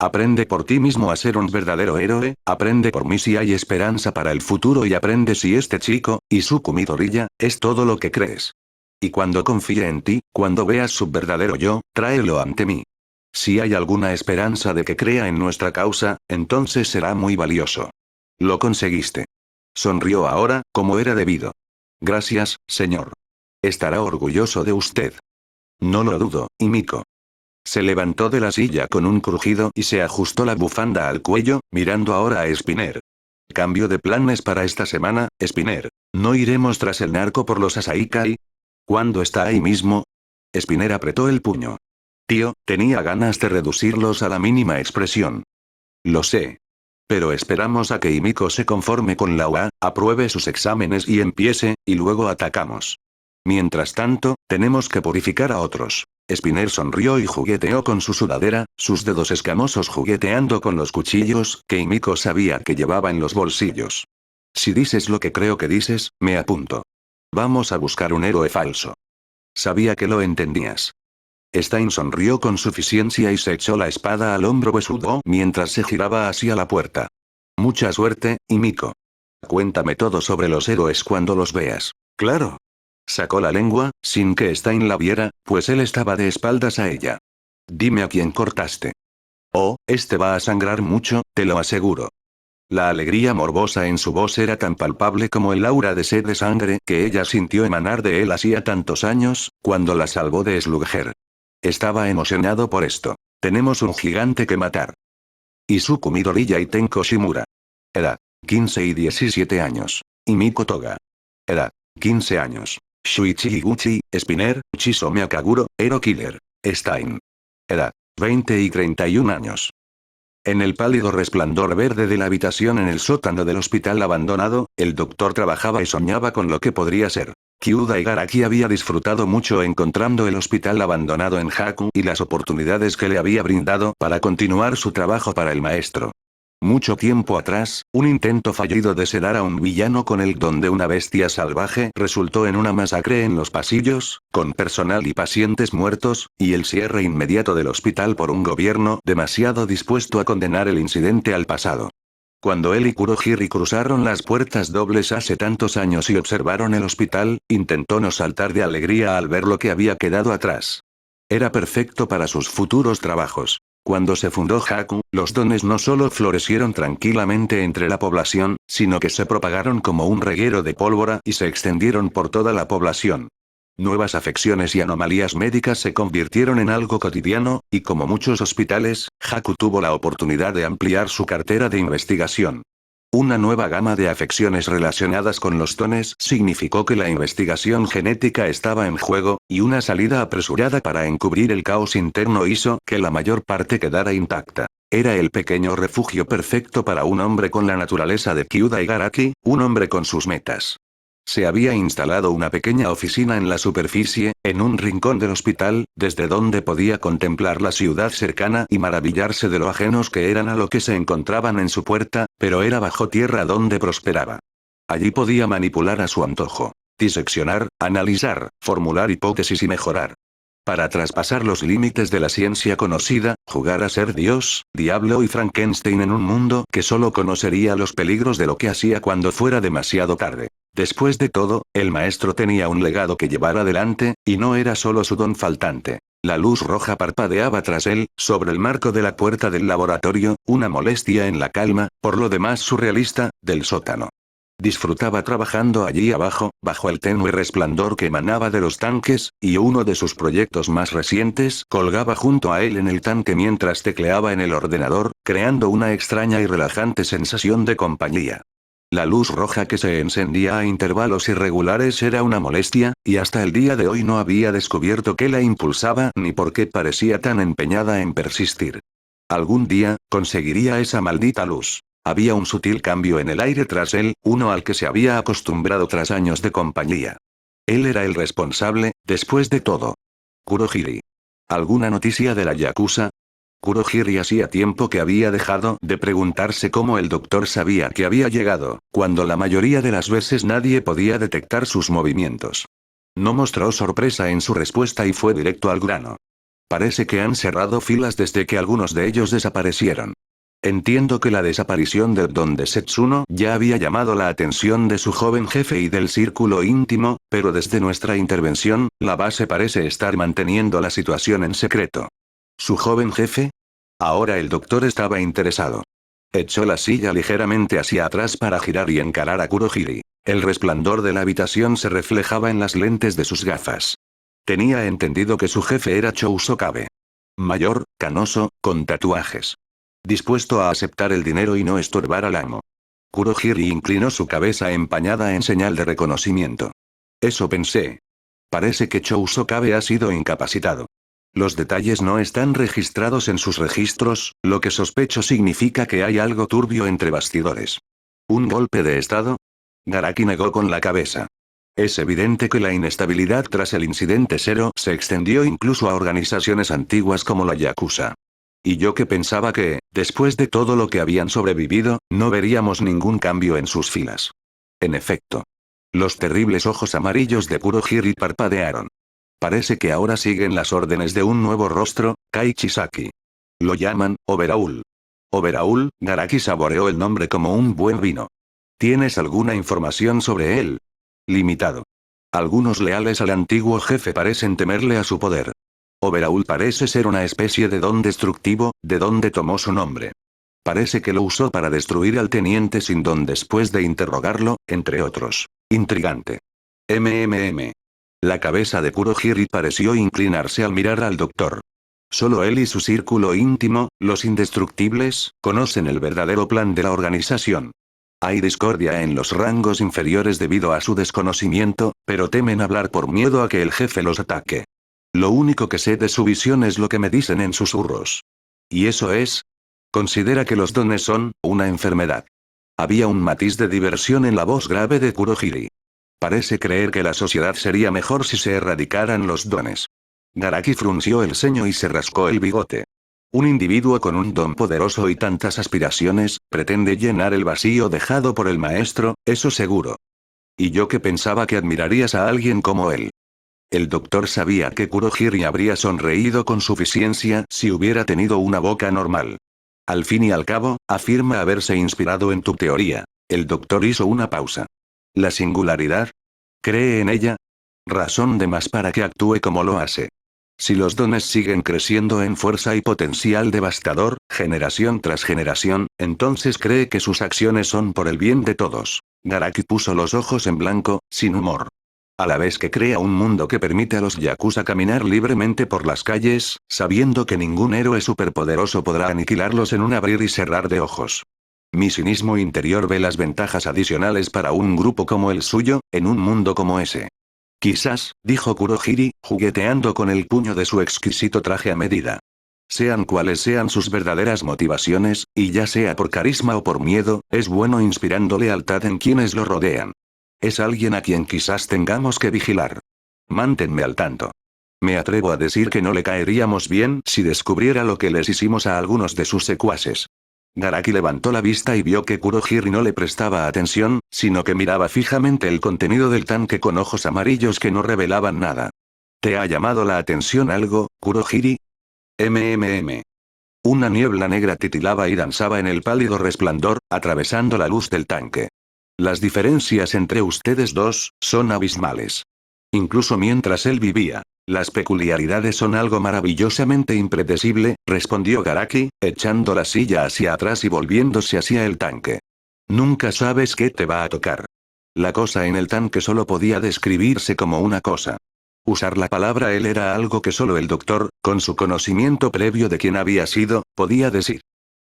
Aprende por ti mismo a ser un verdadero héroe, aprende por mí si hay esperanza para el futuro y aprende si este chico, Izuku Midoriya, es todo lo que crees. Y cuando confíe en ti, cuando veas su verdadero yo, tráelo ante mí. Si hay alguna esperanza de que crea en nuestra causa, entonces será muy valioso. Lo conseguiste. Sonrió ahora, como era debido. Gracias, señor. Estará orgulloso de usted. No lo dudo, Himiko. Se levantó de la silla con un crujido y se ajustó la bufanda al cuello, mirando ahora a Spinner. Cambio de planes para esta semana, Spinner. ¿No iremos tras el narco por los Asaikai? ¿Cuándo está ahí mismo? Spinner apretó el puño. Tío, tenía ganas de reducirlos a la mínima expresión. Lo sé. Pero esperamos a que Himiko se conforme con la UA, apruebe sus exámenes y empiece, y luego atacamos. Mientras tanto, tenemos que purificar a otros. Spinner sonrió y jugueteó con su sudadera, sus dedos escamosos jugueteando con los cuchillos que Himiko sabía que llevaba en los bolsillos. Si dices lo que creo que dices, me apunto. Vamos a buscar un héroe falso. Sabía que lo entendías. Stein sonrió con suficiencia y se echó la espada al hombro huesudo mientras se giraba hacia la puerta. Mucha suerte, Himiko. Cuéntame todo sobre los héroes cuando los veas. Claro. Sacó la lengua, sin que Stein la viera, pues él estaba de espaldas a ella. Dime a quién cortaste. Oh, este va a sangrar mucho, te lo aseguro. La alegría morbosa en su voz era tan palpable como el aura de sed de sangre que ella sintió emanar de él hacía tantos años, cuando la salvó de Slugger. Estaba emocionado por esto. Tenemos un gigante que matar. Izuku Midoriya y Tenko Shimura. Edad: 15 y 17 años. Himiko Toga. Edad: 15 años. Shuichi Higuchi, Spinner, Chisome Akaguro, Hero Killer. Stein. Edad: 20 y 31 años. En el pálido resplandor verde de la habitación en el sótano del hospital abandonado, el doctor trabajaba y soñaba con lo que podría ser. Kyuda Igaraki había disfrutado mucho encontrando el hospital abandonado en Haku y las oportunidades que le había brindado para continuar su trabajo para el maestro. Mucho tiempo atrás, un intento fallido de sedar a un villano con el don de una bestia salvaje resultó en una masacre en los pasillos, con personal y pacientes muertos, y el cierre inmediato del hospital por un gobierno demasiado dispuesto a condenar el incidente al pasado. Cuando él y Kurohiri cruzaron las puertas dobles hace tantos años y observaron el hospital, intentó no saltar de alegría al ver lo que había quedado atrás. Era perfecto para sus futuros trabajos. Cuando se fundó Haku, los dones no solo florecieron tranquilamente entre la población, sino que se propagaron como un reguero de pólvora y se extendieron por toda la población. Nuevas afecciones y anomalías médicas se convirtieron en algo cotidiano, y como muchos hospitales, Haku tuvo la oportunidad de ampliar su cartera de investigación. Una nueva gama de afecciones relacionadas con los dones significó que la investigación genética estaba en juego, y una salida apresurada para encubrir el caos interno hizo que la mayor parte quedara intacta. Era el pequeño refugio perfecto para un hombre con la naturaleza de Kyuda Igaraki, un hombre con sus metas. Se había instalado una pequeña oficina en la superficie, en un rincón del hospital, desde donde podía contemplar la ciudad cercana y maravillarse de lo ajenos que eran a lo que se encontraban en su puerta, pero era bajo tierra donde prosperaba. Allí podía manipular a su antojo. Diseccionar, analizar, formular hipótesis y mejorar. Para traspasar los límites de la ciencia conocida, jugar a ser Dios, Diablo y Frankenstein en un mundo que solo conocería los peligros de lo que hacía cuando fuera demasiado tarde. Después de todo, el maestro tenía un legado que llevar adelante, y no era solo su don faltante. La luz roja parpadeaba tras él, sobre el marco de la puerta del laboratorio, una molestia en la calma, por lo demás surrealista, del sótano. Disfrutaba trabajando allí abajo, bajo el tenue resplandor que emanaba de los tanques, y uno de sus proyectos más recientes colgaba junto a él en el tanque mientras tecleaba en el ordenador, creando una extraña y relajante sensación de compañía. La luz roja que se encendía a intervalos irregulares era una molestia, y hasta el día de hoy no había descubierto qué la impulsaba ni por qué parecía tan empeñada en persistir. Algún día, conseguiría esa maldita luz. Había un sutil cambio en el aire tras él, uno al que se había acostumbrado tras años de compañía. Él era el responsable, después de todo. Kurohiri. ¿Alguna noticia de la Yakuza? Kurohiri hacía tiempo que había dejado de preguntarse cómo el doctor sabía que había llegado, cuando la mayoría de las veces nadie podía detectar sus movimientos. No mostró sorpresa en su respuesta y fue directo al grano. Parece que han cerrado filas desde que algunos de ellos desaparecieron. Entiendo que la desaparición del Don de Setsuno ya había llamado la atención de su joven jefe y del círculo íntimo, pero desde nuestra intervención, la base parece estar manteniendo la situación en secreto. ¿Su joven jefe? Ahora el doctor estaba interesado. Echó la silla ligeramente hacia atrás para girar y encarar a Kurohiri. El resplandor de la habitación se reflejaba en las lentes de sus gafas. Tenía entendido que su jefe era Chouso Kabe. Mayor, canoso, con tatuajes. Dispuesto a aceptar el dinero y no estorbar al amo. Kurohiri inclinó su cabeza empañada en señal de reconocimiento. Eso pensé. Parece que Chouso Kabe ha sido incapacitado. Los detalles no están registrados en sus registros, lo que sospecho significa que hay algo turbio entre bastidores. ¿Un golpe de estado? Garaki negó con la cabeza. Es evidente que la inestabilidad tras el incidente Zero se extendió incluso a organizaciones antiguas como la Yakuza. Y yo que pensaba que, después de todo lo que habían sobrevivido, no veríamos ningún cambio en sus filas. En efecto. Los terribles ojos amarillos de Kurohiri parpadearon. Parece que ahora siguen las órdenes de un nuevo rostro, Kai Chisaki. Lo llaman, Overhaul. Overhaul, Garaki saboreó el nombre como un buen vino. ¿Tienes alguna información sobre él? Limitado. Algunos leales al antiguo jefe parecen temerle a su poder. Overhaul parece ser una especie de don destructivo, de donde tomó su nombre. Parece que lo usó para destruir al teniente sin don después de interrogarlo, entre otros. Intrigante. La cabeza de Kurohiri pareció inclinarse al mirar al doctor. Solo él y su círculo íntimo, los indestructibles, conocen el verdadero plan de la organización. Hay discordia en los rangos inferiores debido a su desconocimiento, pero temen hablar por miedo a que el jefe los ataque. Lo único que sé de su visión es lo que me dicen en susurros. ¿Y eso es? Considera que los dones son una enfermedad. Había un matiz de diversión en la voz grave de Kurohiri. Parece creer que la sociedad sería mejor si se erradicaran los dones. Garaki frunció el ceño y se rascó el bigote. Un individuo con un don poderoso y tantas aspiraciones, pretende llenar el vacío dejado por el maestro, eso seguro. Y yo que pensaba que admirarías a alguien como él. El doctor sabía que Kurohiri habría sonreído con suficiencia si hubiera tenido una boca normal. Al fin y al cabo, afirma haberse inspirado en tu teoría. El doctor hizo una pausa. ¿La singularidad? ¿Cree en ella? Razón de más para que actúe como lo hace. Si los dones siguen creciendo en fuerza y potencial devastador, generación tras generación, entonces cree que sus acciones son por el bien de todos. Garaki puso los ojos en blanco, sin humor. A la vez que crea un mundo que permite a los Yakuza caminar libremente por las calles, sabiendo que ningún héroe superpoderoso podrá aniquilarlos en un abrir y cerrar de ojos. Mi cinismo interior ve las ventajas adicionales para un grupo como el suyo, en un mundo como ese. Quizás, dijo Kurohiri, jugueteando con el puño de su exquisito traje a medida. Sean cuales sean sus verdaderas motivaciones, y ya sea por carisma o por miedo, es bueno inspirando lealtad en quienes lo rodean. Es alguien a quien quizás tengamos que vigilar. Manténme al tanto. Me atrevo a decir que no le caeríamos bien si descubriera lo que les hicimos a algunos de sus secuaces. Garaki levantó la vista y vio que Kurohiri no le prestaba atención, sino que miraba fijamente el contenido del tanque con ojos amarillos que no revelaban nada. ¿Te ha llamado la atención algo, Kurohiri? Una niebla negra titilaba y danzaba en el pálido resplandor, atravesando la luz del tanque. Las diferencias entre ustedes dos son abismales. Incluso mientras él vivía. Las peculiaridades son algo maravillosamente impredecible, respondió Garaki, echando la silla hacia atrás y volviéndose hacia el tanque. Nunca sabes qué te va a tocar. La cosa en el tanque solo podía describirse como una cosa. Usar la palabra él era algo que solo el doctor, con su conocimiento previo de quién había sido, podía decir.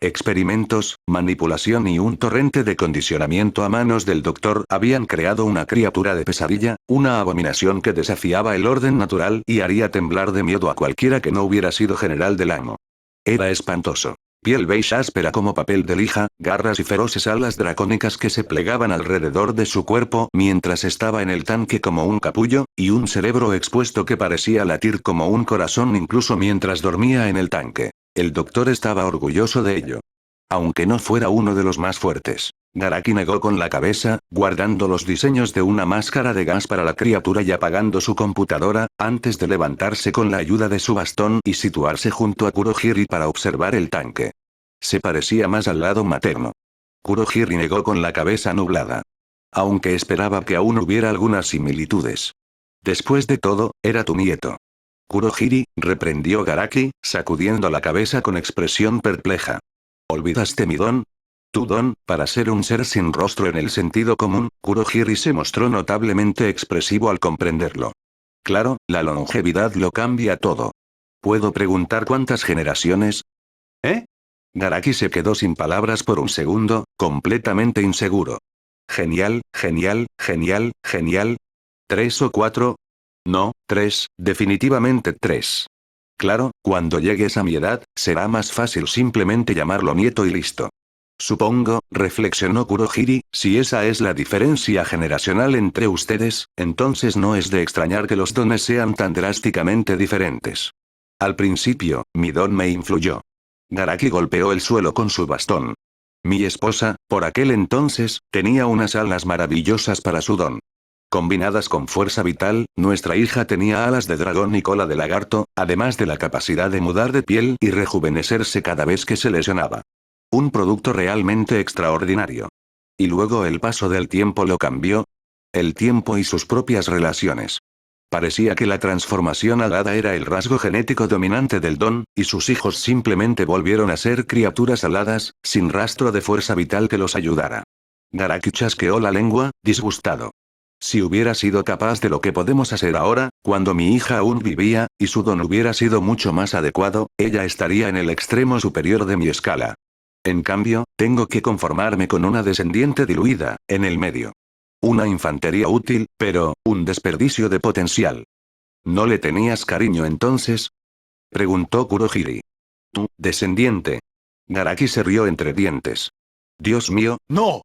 Experimentos, manipulación y un torrente de condicionamiento a manos del doctor habían creado una criatura de pesadilla, una abominación que desafiaba el orden natural y haría temblar de miedo a cualquiera que no hubiera sido general del amo. Era espantoso. Piel beige áspera como papel de lija, garras y feroces alas dracónicas que se plegaban alrededor de su cuerpo mientras estaba en el tanque como un capullo, y un cerebro expuesto que parecía latir como un corazón incluso mientras dormía en el tanque. El doctor estaba orgulloso de ello. Aunque no fuera uno de los más fuertes. Garaki negó con la cabeza, guardando los diseños de una máscara de gas para la criatura y apagando su computadora, antes de levantarse con la ayuda de su bastón y situarse junto a Kurohiri para observar el tanque. Se parecía más al lado materno. Kurohiri negó con la cabeza nublada. Aunque esperaba que aún hubiera algunas similitudes. Después de todo, era tu nieto. Kurohiri, reprendió Garaki, sacudiendo la cabeza con expresión perpleja. ¿Olvidaste mi don? Tu don, para ser un ser sin rostro en el sentido común, Kurohiri se mostró notablemente expresivo al comprenderlo. Claro, la longevidad lo cambia todo. ¿Puedo preguntar cuántas generaciones? ¿Eh? Garaki se quedó sin palabras por un segundo, completamente inseguro. Genial, genial, genial, genial. ¿3 o 4? No, 3, definitivamente 3. Claro, cuando llegues a mi edad, será más fácil simplemente llamarlo nieto y listo. Supongo, reflexionó Kurohiri, si esa es la diferencia generacional entre ustedes, entonces no es de extrañar que los dones sean tan drásticamente diferentes. Al principio, mi don me influyó. Garaki golpeó el suelo con su bastón. Mi esposa, por aquel entonces, tenía unas alas maravillosas para su don. Combinadas con fuerza vital, nuestra hija tenía alas de dragón y cola de lagarto, además de la capacidad de mudar de piel y rejuvenecerse cada vez que se lesionaba. Un producto realmente extraordinario. Y luego el paso del tiempo lo cambió. El tiempo y sus propias relaciones. Parecía que la transformación alada era el rasgo genético dominante del don, y sus hijos simplemente volvieron a ser criaturas aladas, sin rastro de fuerza vital que los ayudara. Garaki chasqueó la lengua, disgustado. Si hubiera sido capaz de lo que podemos hacer ahora, cuando mi hija aún vivía, y su don hubiera sido mucho más adecuado, ella estaría en el extremo superior de mi escala. En cambio, tengo que conformarme con una descendiente diluida, en el medio. Una infantería útil, pero, un desperdicio de potencial. ¿No le tenías cariño entonces? Preguntó Kurohiri. ¿Tu descendiente? Garaki se rió entre dientes. Dios mío, no.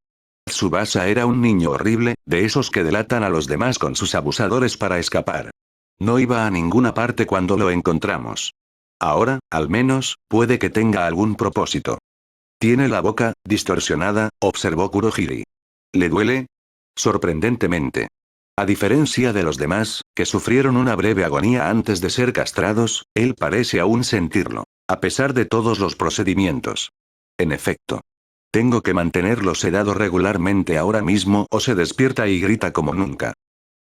Tsubasa era un niño horrible, de esos que delatan a los demás con sus abusadores para escapar. No iba a ninguna parte cuando lo encontramos. Ahora, al menos, puede que tenga algún propósito. Tiene la boca distorsionada, observó Kurohiri. ¿Le duele? Sorprendentemente. A diferencia de los demás, que sufrieron una breve agonía antes de ser castrados, él parece aún sentirlo, a pesar de todos los procedimientos. En efecto. Tengo que mantenerlo sedado regularmente ahora mismo o se despierta y grita como nunca.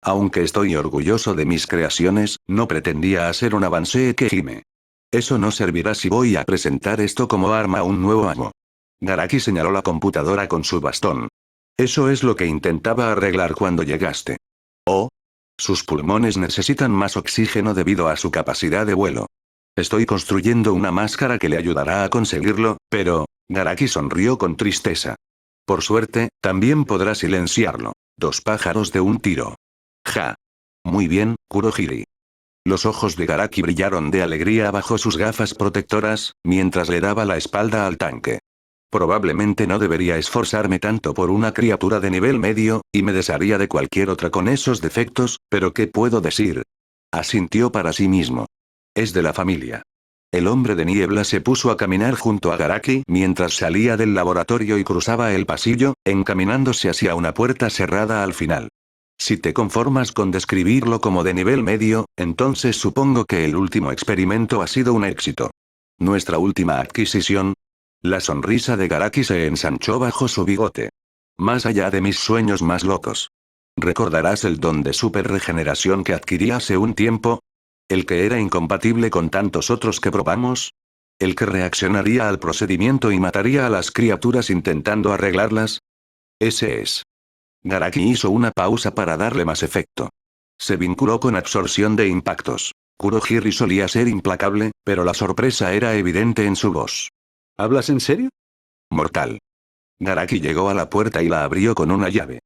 Aunque estoy orgulloso de mis creaciones, no pretendía hacer un avance que gime. Eso no servirá si voy a presentar esto como arma a un nuevo amo. Garaki señaló la computadora con su bastón. Eso es lo que intentaba arreglar cuando llegaste. Oh. Sus pulmones necesitan más oxígeno debido a su capacidad de vuelo. Estoy construyendo una máscara que le ayudará a conseguirlo, pero... Garaki sonrió con tristeza. Por suerte, también podrá silenciarlo. 2 pájaros de un tiro. Ja. Muy bien, Kurohiri. Los ojos de Garaki brillaron de alegría bajo sus gafas protectoras, mientras le daba la espalda al tanque. Probablemente no debería esforzarme tanto por una criatura de nivel medio, y me desharía de cualquier otra con esos defectos, pero ¿qué puedo decir? Asintió para sí mismo. Es de la familia. El hombre de niebla se puso a caminar junto a Garaki mientras salía del laboratorio y cruzaba el pasillo, encaminándose hacia una puerta cerrada al final. Si te conformas con describirlo como de nivel medio, entonces supongo que el último experimento ha sido un éxito. Nuestra última adquisición. La sonrisa de Garaki se ensanchó bajo su bigote. Más allá de mis sueños más locos. ¿Recordarás el don de superregeneración que adquirí hace un tiempo? ¿El que era incompatible con tantos otros que probamos? ¿El que reaccionaría al procedimiento y mataría a las criaturas intentando arreglarlas? Ese es. Garaki hizo una pausa para darle más efecto. Se vinculó con absorción de impactos. Kurohiri solía ser implacable, pero la sorpresa era evidente en su voz. ¿Hablas en serio? Mortal. Garaki llegó a la puerta y la abrió con una llave.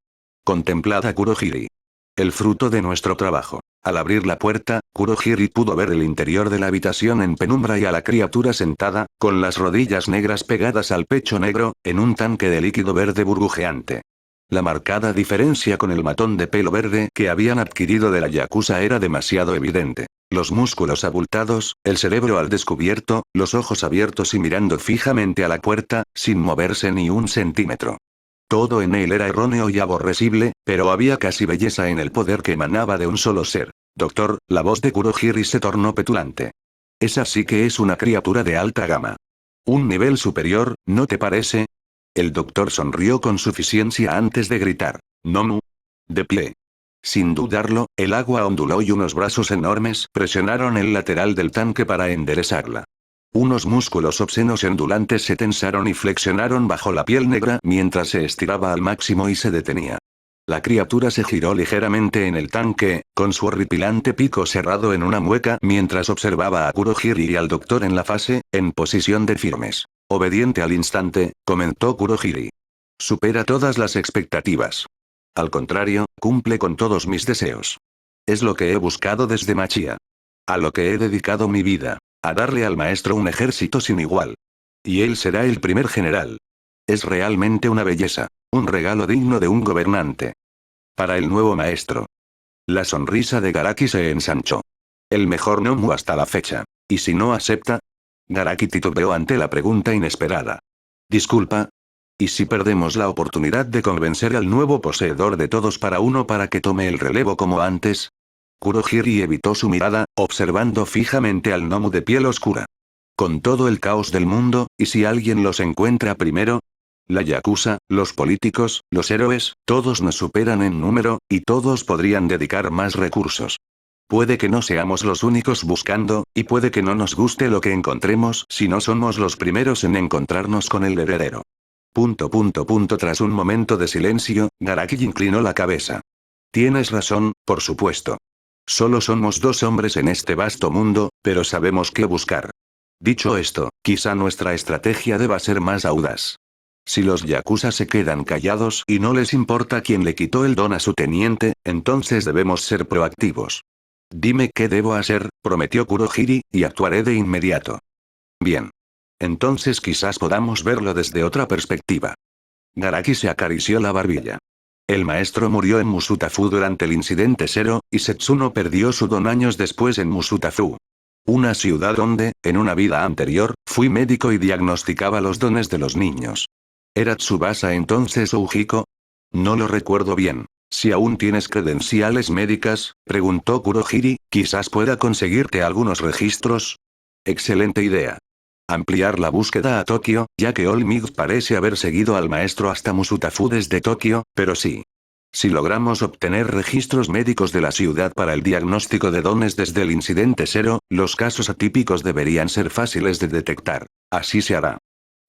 Contemplad a Kurohiri. El fruto de nuestro trabajo. Al abrir la puerta, Kurohiri pudo ver el interior de la habitación en penumbra y a la criatura sentada, con las rodillas negras pegadas al pecho negro, en un tanque de líquido verde burbujeante. La marcada diferencia con el matón de pelo verde que habían adquirido de la yakuza era demasiado evidente. Los músculos abultados, el cerebro al descubierto, los ojos abiertos y mirando fijamente a la puerta, sin moverse ni un centímetro. Todo en él era erróneo y aborrecible, pero había casi belleza en el poder que emanaba de un solo ser. Doctor, la voz de Kurohiri se tornó petulante. Esa sí que es una criatura de alta gama. Un nivel superior, ¿no te parece? El doctor sonrió con suficiencia antes de gritar. Nomu. De pie. Sin dudarlo, el agua onduló y unos brazos enormes presionaron el lateral del tanque para enderezarla. Unos músculos obscenos y ondulantes se tensaron y flexionaron bajo la piel negra mientras se estiraba al máximo y se detenía. La criatura se giró ligeramente en el tanque, con su horripilante pico cerrado en una mueca mientras observaba a Kurohiri y al doctor en la fase, en posición de firmes. Obediente al instante, comentó Kurohiri. Supera todas las expectativas. Al contrario, cumple con todos mis deseos. Es lo que he buscado desde Machia. A lo que he dedicado mi vida. A darle al maestro un ejército sin igual. Y él será el primer general. Es realmente una belleza. Un regalo digno de un gobernante. Para el nuevo maestro. La sonrisa de Garaki se ensanchó. El mejor Nomu hasta la fecha. ¿Y si no acepta? Garaki titubeó ante la pregunta inesperada. Disculpa. ¿Y si perdemos la oportunidad de convencer al nuevo poseedor de todos para uno para que tome el relevo como antes? Kurohiri evitó su mirada, observando fijamente al Nomu de piel oscura. Con todo el caos del mundo, ¿y si alguien los encuentra primero? La yakuza, los políticos, los héroes, todos nos superan en número, y todos podrían dedicar más recursos. Puede que no seamos los únicos buscando, y puede que no nos guste lo que encontremos si no somos los primeros en encontrarnos con el heredero. Tras un momento de silencio, Garaki inclinó la cabeza. Tienes razón, por supuesto. Solo somos dos hombres en este vasto mundo, pero sabemos qué buscar. Dicho esto, quizá nuestra estrategia deba ser más audaz. Si los yakuza se quedan callados y no les importa quién le quitó el don a su teniente, entonces debemos ser proactivos. Dime qué debo hacer, prometió Kurohiri, y actuaré de inmediato. Bien. Entonces quizás podamos verlo desde otra perspectiva. Garaki se acarició la barbilla. El maestro murió en Musutafu durante el incidente Zero, y Setsuno perdió su don años después en Musutafu. Una ciudad donde, en una vida anterior, fui médico y diagnosticaba los dones de los niños. ¿Era Tsubasa entonces Ujiko? No lo recuerdo bien. Si aún tienes credenciales médicas, preguntó Kurohiri, quizás pueda conseguirte algunos registros. Excelente idea. Ampliar la búsqueda a Tokio, ya que Olmig parece haber seguido al maestro hasta Musutafu desde Tokio, pero sí. Si logramos obtener registros médicos de la ciudad para el diagnóstico de dones desde el incidente Zero, los casos atípicos deberían ser fáciles de detectar. Así se hará.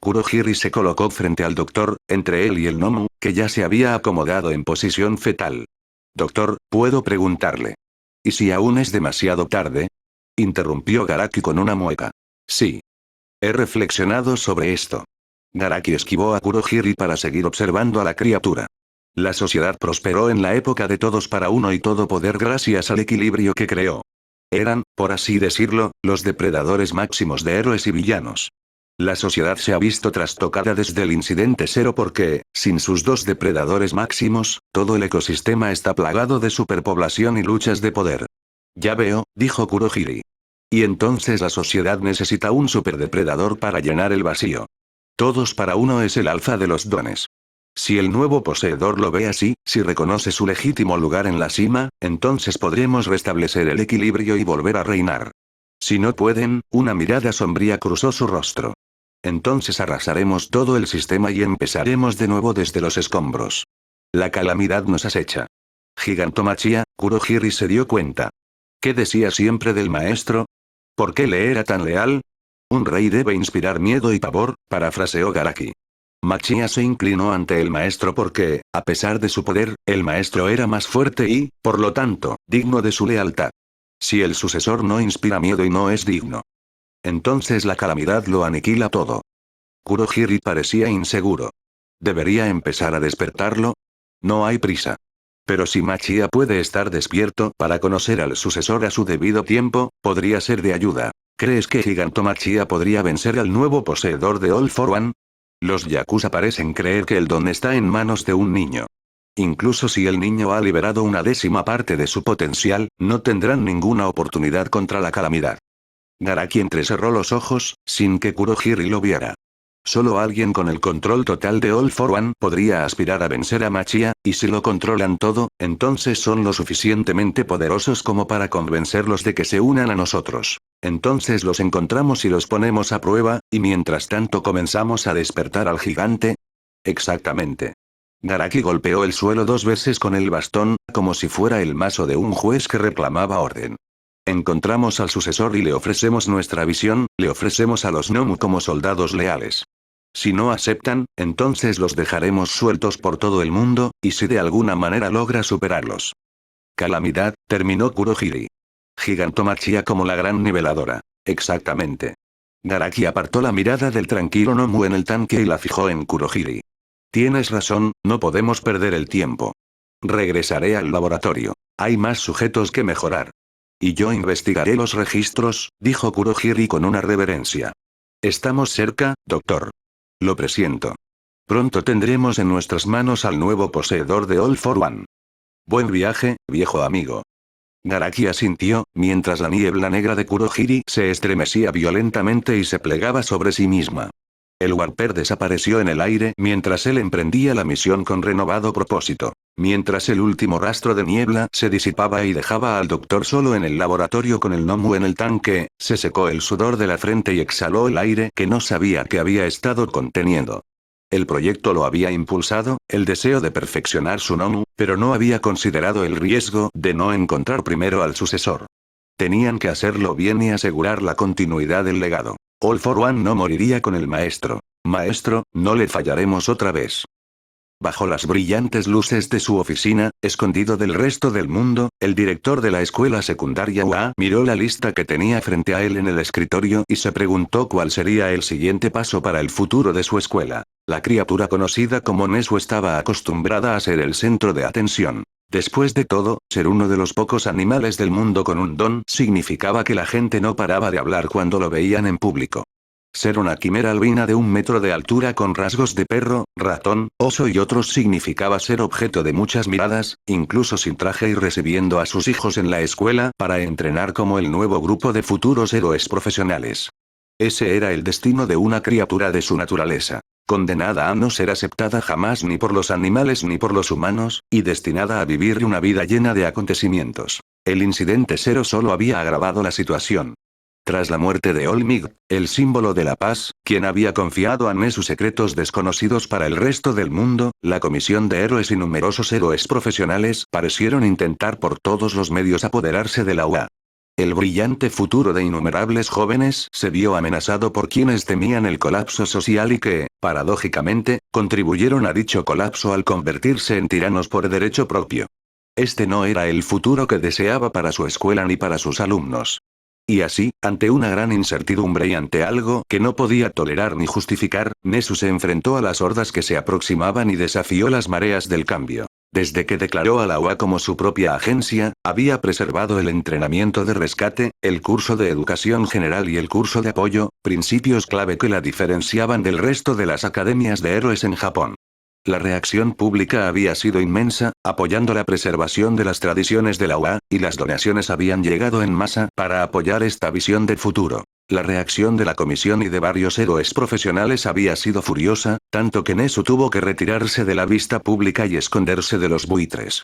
Kurohiri se colocó frente al doctor, entre él y el Nomu, que ya se había acomodado en posición fetal. Doctor, ¿puedo preguntarle? ¿Y si aún es demasiado tarde? Interrumpió Garaki con una mueca. Sí. He reflexionado sobre esto. Garaki esquivó a Kurohiri para seguir observando a la criatura. La sociedad prosperó en la época de todos para uno y todo poder gracias al equilibrio que creó. Eran, por así decirlo, los depredadores máximos de héroes y villanos. La sociedad se ha visto trastocada desde el incidente Zero porque, sin sus dos depredadores máximos, todo el ecosistema está plagado de superpoblación y luchas de poder. Ya veo, dijo Kurohiri. Y entonces la sociedad necesita un superdepredador para llenar el vacío. Todos para uno es el alfa de los dones. Si el nuevo poseedor lo ve así, si reconoce su legítimo lugar en la cima, entonces podremos restablecer el equilibrio y volver a reinar. Si no pueden, una mirada sombría cruzó su rostro. Entonces arrasaremos todo el sistema y empezaremos de nuevo desde los escombros. La calamidad nos acecha. Gigantomachia, Kurohiri se dio cuenta. ¿Qué decía siempre del maestro? ¿Por qué le era tan leal? Un rey debe inspirar miedo y pavor, parafraseó Garaki. Machia se inclinó ante el maestro porque, a pesar de su poder, el maestro era más fuerte y, por lo tanto, digno de su lealtad. Si el sucesor no inspira miedo y no es digno, entonces la calamidad lo aniquila todo. Kurohiri parecía inseguro. ¿Debería empezar a despertarlo? No hay prisa. Pero si Machia puede estar despierto para conocer al sucesor a su debido tiempo, podría ser de ayuda. ¿Crees que Giganto Machia podría vencer al nuevo poseedor de All for One? Los Yakuza parecen creer que el don está en manos de un niño. Incluso si el niño ha liberado una décima parte de su potencial, no tendrán ninguna oportunidad contra la calamidad. Garaki entrecerró los ojos, sin que Kurohiri lo viera. Solo alguien con el control total de All for One podría aspirar a vencer a Machia, y si lo controlan todo, entonces son lo suficientemente poderosos como para convencerlos de que se unan a nosotros. Entonces los encontramos y los ponemos a prueba, y mientras tanto comenzamos a despertar al gigante. Exactamente. Garaki golpeó el suelo 2 veces con el bastón, como si fuera el mazo de un juez que reclamaba orden. Encontramos al sucesor y le ofrecemos nuestra visión, le ofrecemos a los Nomu como soldados leales. Si no aceptan, entonces los dejaremos sueltos por todo el mundo, y si de alguna manera logra superarlos. Calamidad, terminó Kurohiri. Giganto Machia como la gran niveladora. Exactamente. Garaki apartó la mirada del tranquilo Nomu en el tanque y la fijó en Kurohiri. Tienes razón, no podemos perder el tiempo. Regresaré al laboratorio. Hay más sujetos que mejorar. Y yo investigaré los registros, dijo Kurohiri con una reverencia. Estamos cerca, doctor. Lo presiento. Pronto tendremos en nuestras manos al nuevo poseedor de All for One. Buen viaje, viejo amigo. Garaki asintió, mientras la niebla negra de Kurohiri se estremecía violentamente y se plegaba sobre sí misma. El Warper desapareció en el aire mientras él emprendía la misión con renovado propósito. Mientras el último rastro de niebla se disipaba y dejaba al doctor solo en el laboratorio con el Nomu en el tanque, se secó el sudor de la frente y exhaló el aire que no sabía que había estado conteniendo. El proyecto lo había impulsado, el deseo de perfeccionar su Nomu, pero no había considerado el riesgo de no encontrar primero al sucesor. Tenían que hacerlo bien y asegurar la continuidad del legado. All for One no moriría con el maestro. Maestro, no le fallaremos otra vez. Bajo las brillantes luces de su oficina, escondido del resto del mundo, el director de la escuela secundaria UA miró la lista que tenía frente a él en el escritorio y se preguntó cuál sería el siguiente paso para el futuro de su escuela. La criatura conocida como Nesu estaba acostumbrada a ser el centro de atención. Después de todo, ser uno de los pocos animales del mundo con un don significaba que la gente no paraba de hablar cuando lo veían en público. Ser una quimera albina de 1 metro de altura con rasgos de perro, ratón, oso y otros significaba ser objeto de muchas miradas, incluso sin traje y recibiendo a sus hijos en la escuela para entrenar como el nuevo grupo de futuros héroes profesionales. Ese era el destino de una criatura de su naturaleza. Condenada a no ser aceptada jamás ni por los animales ni por los humanos, y destinada a vivir una vida llena de acontecimientos. El incidente cero solo había agravado la situación. Tras la muerte de Olmig, el símbolo de la paz, quien había confiado a Nesu secretos desconocidos para el resto del mundo, la comisión de héroes y numerosos héroes profesionales parecieron intentar por todos los medios apoderarse de la UA. El brillante futuro de innumerables jóvenes se vio amenazado por quienes temían el colapso social y que, paradójicamente, contribuyeron a dicho colapso al convertirse en tiranos por derecho propio. Este no era el futuro que deseaba para su escuela ni para sus alumnos. Y así, ante una gran incertidumbre y ante algo que no podía tolerar ni justificar, Nesu se enfrentó a las hordas que se aproximaban y desafió las mareas del cambio. Desde que declaró a la UA como su propia agencia, había preservado el entrenamiento de rescate, el curso de educación general y el curso de apoyo, principios clave que la diferenciaban del resto de las academias de héroes en Japón. La reacción pública había sido inmensa, apoyando la preservación de las tradiciones de la UA, y las donaciones habían llegado en masa para apoyar esta visión del futuro. La reacción de la comisión y de varios héroes profesionales había sido furiosa, tanto que Nesu tuvo que retirarse de la vista pública y esconderse de los buitres.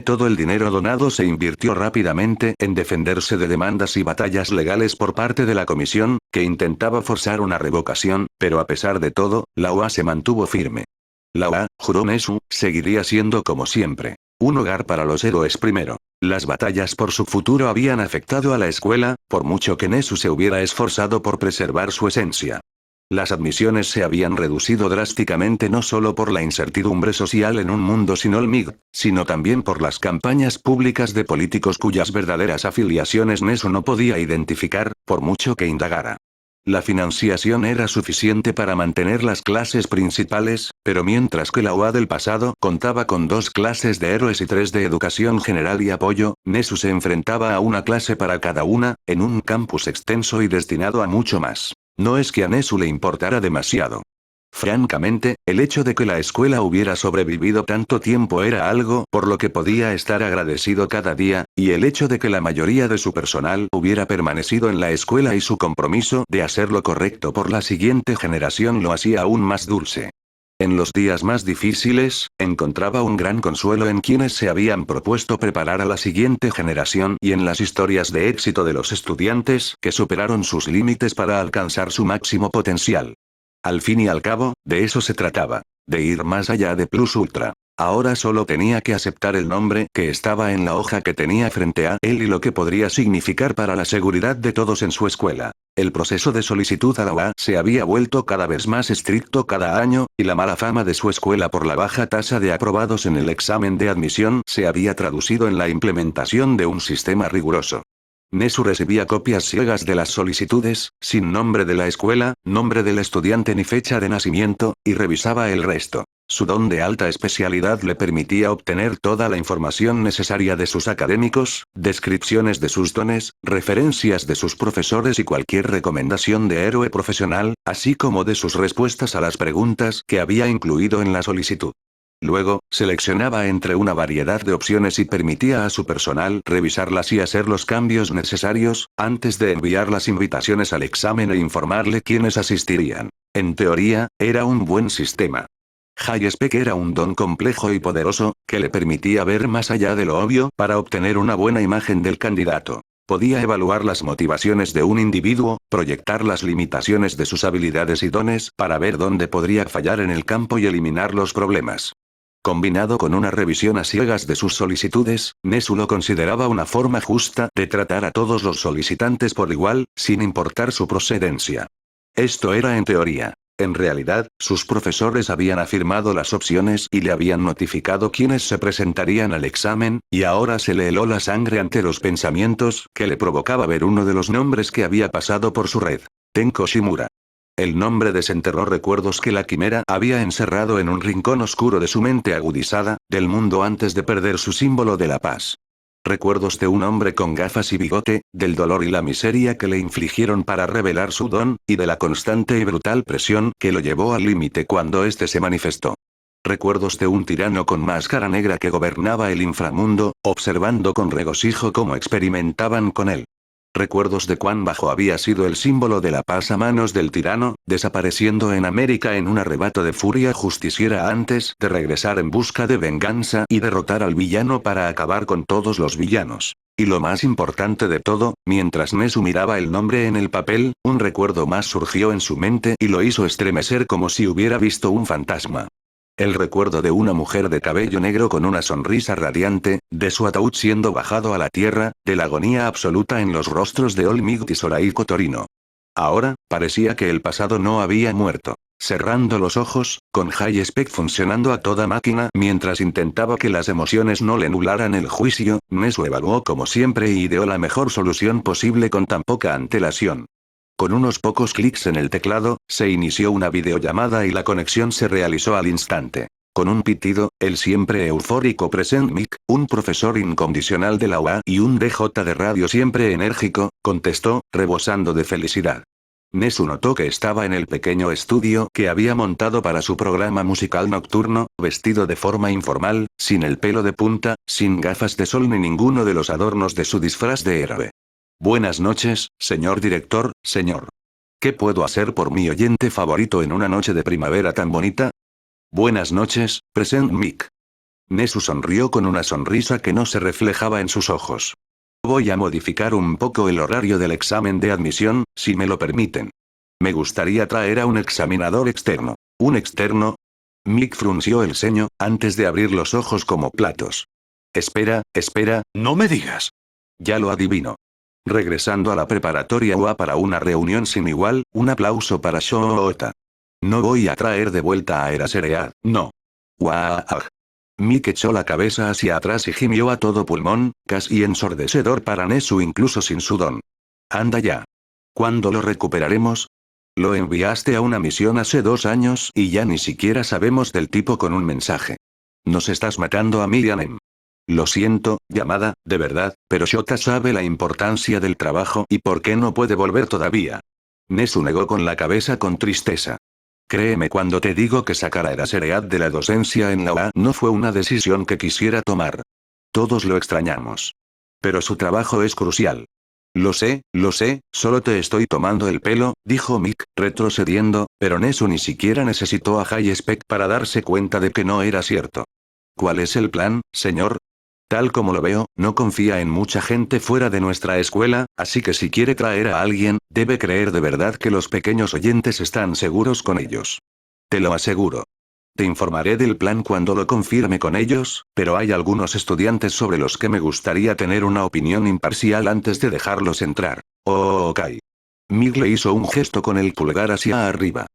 Todo el dinero donado se invirtió rápidamente en defenderse de demandas y batallas legales por parte de la comisión, que intentaba forzar una revocación, pero a pesar de todo, la UA se mantuvo firme. La UA, juró Nesu, seguiría siendo como siempre. Un hogar para los héroes primero. Las batallas por su futuro habían afectado a la escuela, por mucho que Nesu se hubiera esforzado por preservar su esencia. Las admisiones se habían reducido drásticamente no solo por la incertidumbre social en un mundo sin Olmig, sino también por las campañas públicas de políticos cuyas verdaderas afiliaciones Nesu no podía identificar, por mucho que indagara. La financiación era suficiente para mantener las clases principales, pero mientras que la UA del pasado contaba con 2 clases de héroes y 3 de educación general y apoyo, Nesu se enfrentaba a una clase para cada una, en un campus extenso y destinado a mucho más. No es que a Nesu le importara demasiado. Francamente, el hecho de que la escuela hubiera sobrevivido tanto tiempo era algo por lo que podía estar agradecido cada día, y el hecho de que la mayoría de su personal hubiera permanecido en la escuela y su compromiso de hacer lo correcto por la siguiente generación lo hacía aún más dulce. En los días más difíciles, encontraba un gran consuelo en quienes se habían propuesto preparar a la siguiente generación y en las historias de éxito de los estudiantes que superaron sus límites para alcanzar su máximo potencial. Al fin y al cabo, de eso se trataba. De ir más allá de Plus Ultra. Ahora solo tenía que aceptar el nombre que estaba en la hoja que tenía frente a él y lo que podría significar para la seguridad de todos en su escuela. El proceso de solicitud a la UA se había vuelto cada vez más estricto cada año, y la mala fama de su escuela por la baja tasa de aprobados en el examen de admisión se había traducido en la implementación de un sistema riguroso. Nesu recibía copias ciegas de las solicitudes, sin nombre de la escuela, nombre del estudiante ni fecha de nacimiento, y revisaba el resto. Su don de alta especialidad le permitía obtener toda la información necesaria de sus académicos, descripciones de sus dones, referencias de sus profesores y cualquier recomendación de héroe profesional, así como de sus respuestas a las preguntas que había incluido en la solicitud. Luego, seleccionaba entre una variedad de opciones y permitía a su personal revisarlas y hacer los cambios necesarios, antes de enviar las invitaciones al examen e informarle quiénes asistirían. En teoría, era un buen sistema. HighSpec era un don complejo y poderoso, que le permitía ver más allá de lo obvio para obtener una buena imagen del candidato. Podía evaluar las motivaciones de un individuo, proyectar las limitaciones de sus habilidades y dones para ver dónde podría fallar en el campo y eliminar los problemas. Combinado con una revisión a ciegas de sus solicitudes, Nesu lo consideraba una forma justa de tratar a todos los solicitantes por igual, sin importar su procedencia. Esto era en teoría. En realidad, sus profesores habían afirmado las opciones y le habían notificado quiénes se presentarían al examen, y ahora se le heló la sangre ante los pensamientos que le provocaba ver uno de los nombres que había pasado por su red. Tenko Shimura. El nombre desenterró recuerdos que la quimera había encerrado en un rincón oscuro de su mente agudizada, del mundo antes de perder su símbolo de la paz. Recuerdos de un hombre con gafas y bigote, del dolor y la miseria que le infligieron para revelar su don, y de la constante y brutal presión que lo llevó al límite cuando éste se manifestó. Recuerdos de un tirano con máscara negra que gobernaba el inframundo, observando con regocijo cómo experimentaban con él. Recuerdos de cuán bajo había sido el símbolo de la paz a manos del tirano, desapareciendo en América en un arrebato de furia justiciera antes de regresar en busca de venganza y derrotar al villano para acabar con todos los villanos. Y lo más importante de todo, mientras Nesu miraba el nombre en el papel, un recuerdo más surgió en su mente y lo hizo estremecer como si hubiera visto un fantasma. El recuerdo de una mujer de cabello negro con una sonrisa radiante, de su ataúd siendo bajado a la tierra, de la agonía absoluta en los rostros de Olmigt y Soraiko Torino. Ahora, parecía que el pasado no había muerto. Cerrando los ojos, con HighSpec funcionando a toda máquina mientras intentaba que las emociones no le nublaran el juicio, Nesu evaluó como siempre y ideó la mejor solución posible con tan poca antelación. Con unos pocos clics en el teclado, se inició una videollamada y la conexión se realizó al instante. Con un pitido, el siempre eufórico Present Mic, un profesor incondicional de la UA y un DJ de radio siempre enérgico, contestó, rebosando de felicidad. Nesu notó que estaba en el pequeño estudio que había montado para su programa musical nocturno, vestido de forma informal, sin el pelo de punta, sin gafas de sol ni ninguno de los adornos de su disfraz de héroe. Buenas noches, señor director, señor. ¿Qué puedo hacer por mi oyente favorito en una noche de primavera tan bonita? Buenas noches, Present Mic. Nesu sonrió con una sonrisa que no se reflejaba en sus ojos. Voy a modificar un poco el horario del examen de admisión, si me lo permiten. Me gustaría traer a un examinador externo. ¿Un externo? Mick frunció el ceño, antes de abrir los ojos como platos. Espera, no me digas. Ya lo adivino. Regresando a la preparatoria UA para una reunión sin igual, un aplauso para Shoota. No voy a traer de vuelta a Eraserhead, no. ¡Guau! Mick echó la cabeza hacia atrás y gimió a todo pulmón, casi ensordecedor para Nesu incluso sin su don. Anda ya. ¿Cuándo lo recuperaremos? Lo enviaste a una misión hace 2 años y ya ni siquiera sabemos del tipo con un mensaje. Nos estás matando a mí y a Nem. Lo siento, Yamada, de verdad, pero Shota sabe la importancia del trabajo y por qué no puede volver todavía. Nesu negó con la cabeza con tristeza. Créeme cuando te digo que sacar a Eraserhead de la docencia en la UA no fue una decisión que quisiera tomar. Todos lo extrañamos. Pero su trabajo es crucial. Lo sé, solo te estoy tomando el pelo, dijo Mick, retrocediendo, pero Nesu ni siquiera necesitó a High Spec para darse cuenta de que no era cierto. ¿Cuál es el plan, señor? Tal como lo veo, no confía en mucha gente fuera de nuestra escuela, así que si quiere traer a alguien, debe creer de verdad que los pequeños oyentes están seguros con ellos. Te lo aseguro. Te informaré del plan cuando lo confirme con ellos, pero hay algunos estudiantes sobre los que me gustaría tener una opinión imparcial antes de dejarlos entrar. Oh, ok. Mig le hizo un gesto con el pulgar hacia arriba.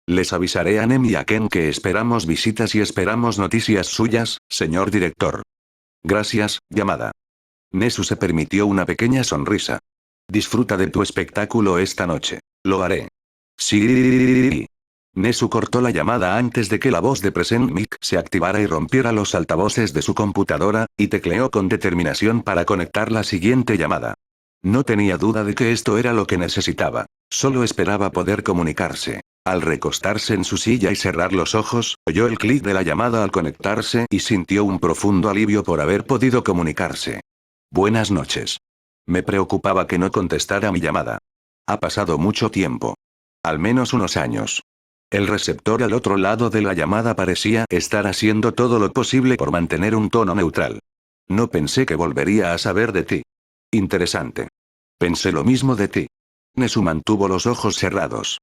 Les avisaré a Nem y a Ken que esperamos visitas y esperamos noticias suyas, señor director. Gracias, Yamada. Nesu se permitió una pequeña sonrisa. Disfruta de tu espectáculo esta noche. Lo haré. Sí. Nesu cortó la llamada antes de que la voz de Present Mic se activara y rompiera los altavoces de su computadora, y tecleó con determinación para conectar la siguiente llamada. No tenía duda de que esto era lo que necesitaba. Solo esperaba poder comunicarse. Al recostarse en su silla y cerrar los ojos, oyó el clic de la llamada al conectarse y sintió un profundo alivio por haber podido comunicarse. Buenas noches. Me preocupaba que no contestara mi llamada. Ha pasado mucho tiempo. Al menos unos años. El receptor al otro lado de la llamada parecía estar haciendo todo lo posible por mantener un tono neutral. No pensé que volvería a saber de ti. Interesante. Pensé lo mismo de ti. Nesu mantuvo los ojos cerrados.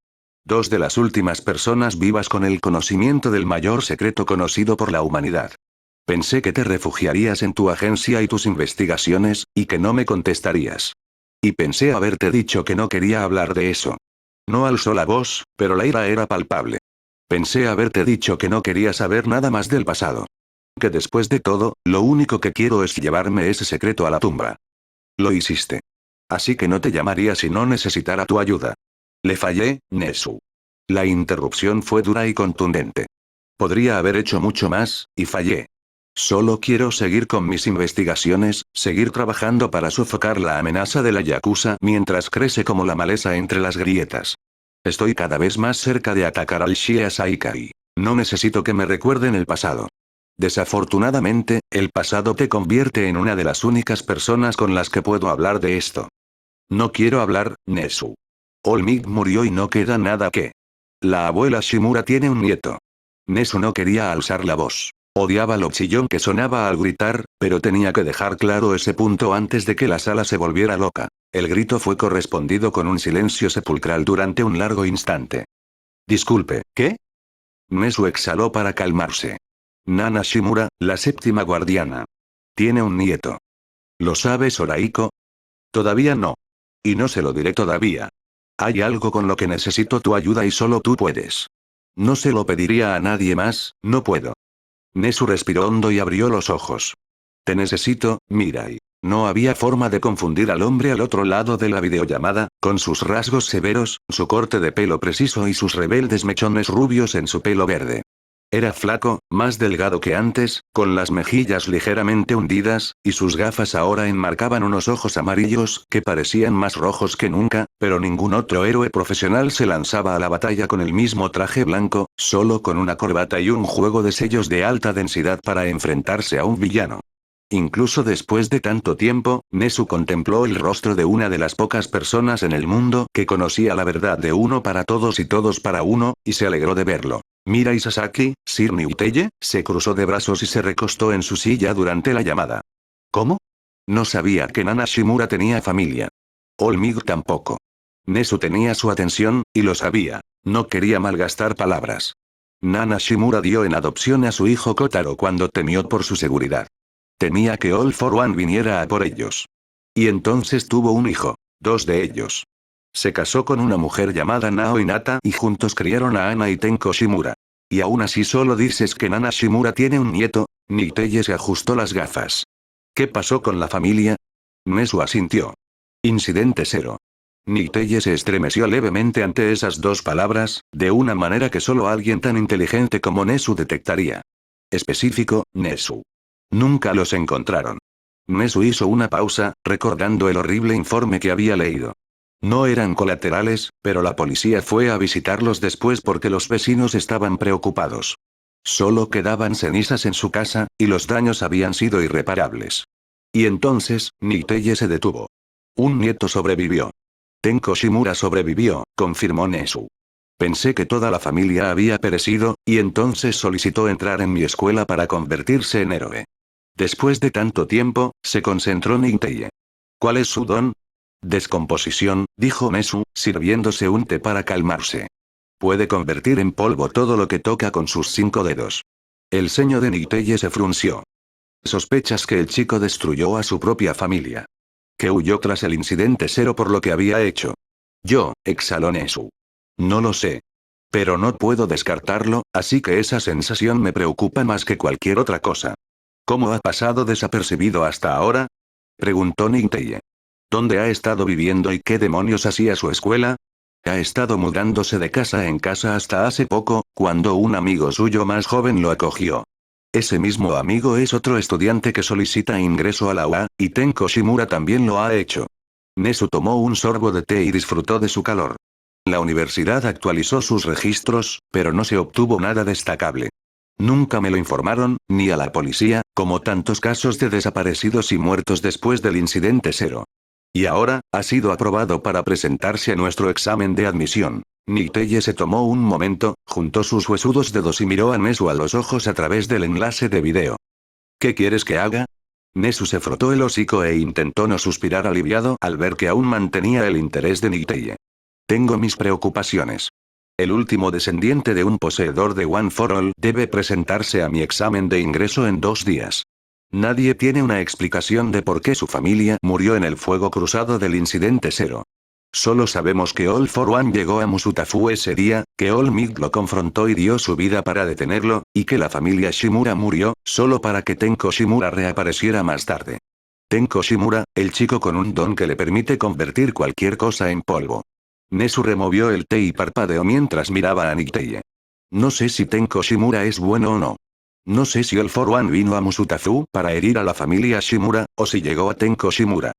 Dos de las últimas personas vivas con el conocimiento del mayor secreto conocido por la humanidad. Pensé que te refugiarías en tu agencia y tus investigaciones, y que no me contestarías. Y pensé haberte dicho que no quería hablar de eso. No alzó la voz, pero la ira era palpable. Pensé haberte dicho que no quería saber nada más del pasado. Que después de todo, lo único que quiero es llevarme ese secreto a la tumba. Lo hiciste. Así que no te llamaría si no necesitara tu ayuda. Le fallé, Nesu. La interrupción fue dura y contundente. Podría haber hecho mucho más, y fallé. Solo quiero seguir con mis investigaciones, seguir trabajando para sofocar la amenaza de la Yakuza mientras crece como la maleza entre las grietas. Estoy cada vez más cerca de atacar al Shie Saikai. No necesito que me recuerden el pasado. Desafortunadamente, el pasado te convierte en una de las únicas personas con las que puedo hablar de esto. No quiero hablar, Nesu. Olmig murió y no queda nada que. La abuela Shimura tiene un nieto. Nesu no quería alzar la voz. Odiaba lo chillón que sonaba al gritar, pero tenía que dejar claro ese punto antes de que la sala se volviera loca. El grito fue correspondido con un silencio sepulcral durante un largo instante. Disculpe, ¿qué? Nesu exhaló para calmarse. Nana Shimura, la séptima guardiana. Tiene un nieto. ¿Lo sabes, Oraiko? Todavía no. Y no se lo diré todavía. Hay algo con lo que necesito tu ayuda y solo tú puedes. No se lo pediría a nadie más, no puedo. Nesu respiró hondo y abrió los ojos. Te necesito, Mirai. No había forma de confundir al hombre al otro lado de la videollamada, con sus rasgos severos, su corte de pelo preciso y sus rebeldes mechones rubios en su pelo verde. Era flaco, más delgado que antes, con las mejillas ligeramente hundidas, y sus gafas ahora enmarcaban unos ojos amarillos que parecían más rojos que nunca, pero ningún otro héroe profesional se lanzaba a la batalla con el mismo traje blanco, solo con una corbata y un juego de sellos de alta densidad para enfrentarse a un villano. Incluso después de tanto tiempo, Nesu contempló el rostro de una de las pocas personas en el mundo que conocía la verdad de uno para todos y todos para uno, y se alegró de verlo. Mirai Sasaki, Sir Niuteye, se cruzó de brazos y se recostó en su silla durante la llamada. ¿Cómo? No sabía que Nana Shimura tenía familia. Olmig tampoco. Nesu tenía su atención, y lo sabía. No quería malgastar palabras. Nana Shimura dio en adopción a su hijo Kotaro cuando temió por su seguridad. Temía que All for One viniera a por ellos. Y entonces tuvo un hijo. 2 de ellos. Se casó con una mujer llamada Nao Hinata y juntos criaron a Ana y Tenko Shimura. Y aún así solo dices que Nana Shimura tiene un nieto. Niuteye se ajustó las gafas. ¿Qué pasó con la familia? Nesu asintió. Incidente cero. Niteye se estremeció levemente ante esas dos palabras, de una manera que solo alguien tan inteligente como Nesu detectaría. Específico, Nesu. Nunca los encontraron. Nesu hizo una pausa, recordando el horrible informe que había leído. No eran colaterales, pero la policía fue a visitarlos después porque los vecinos estaban preocupados. Solo quedaban cenizas en su casa, y los daños habían sido irreparables. Y entonces, Niteye se detuvo. Un nieto sobrevivió. Tenko Shimura sobrevivió, confirmó Nesu. Pensé que toda la familia había perecido, y entonces solicitó entrar en mi escuela para convertirse en héroe. Después de tanto tiempo, se concentró Niteye. ¿Cuál es su don? Descomposición, dijo Nesu, sirviéndose un té para calmarse. Puede convertir en polvo todo lo que toca con sus 5 dedos. El ceño de Niteye se frunció. ¿Sospechas que el chico destruyó a su propia familia? ¿Que huyó tras el incidente cero por lo que había hecho? Yo, exhaló Nesu. No lo sé. Pero no puedo descartarlo, así que esa sensación me preocupa más que cualquier otra cosa. ¿Cómo ha pasado desapercibido hasta ahora? Preguntó Niteye. ¿Dónde ha estado viviendo y qué demonios hacía su escuela? Ha estado mudándose de casa en casa hasta hace poco, cuando un amigo suyo más joven lo acogió. Ese mismo amigo es otro estudiante que solicita ingreso a la UA, y Tenko Shimura también lo ha hecho. Nesu tomó un sorbo de té y disfrutó de su calor. La universidad actualizó sus registros, pero no se obtuvo nada destacable. Nunca me lo informaron, ni a la policía, como tantos casos de desaparecidos y muertos después del incidente cero. Y ahora, ha sido aprobado para presentarse a nuestro examen de admisión. Niteye se tomó un momento, juntó sus huesudos dedos y miró a Nesu a los ojos a través del enlace de video. ¿Qué quieres que haga? Nesu se frotó el hocico e intentó no suspirar aliviado al ver que aún mantenía el interés de Niteye. Tengo mis preocupaciones. El último descendiente de un poseedor de One for All debe presentarse a mi examen de ingreso en 2 días. Nadie tiene una explicación de por qué su familia murió en el fuego cruzado del incidente cero. Solo sabemos que All for One llegó a Musutafu ese día, que All Might lo confrontó y dio su vida para detenerlo, y que la familia Shimura murió, solo para que Tenko Shimura reapareciera más tarde. Tenko Shimura, el chico con un don que le permite convertir cualquier cosa en polvo. Nesu removió el té y parpadeó mientras miraba a Niteye. No sé si Tenko Shimura es bueno o no. No sé si All for One vino a Musutafu para herir a la familia Shimura, o si llegó a Tenko Shimura.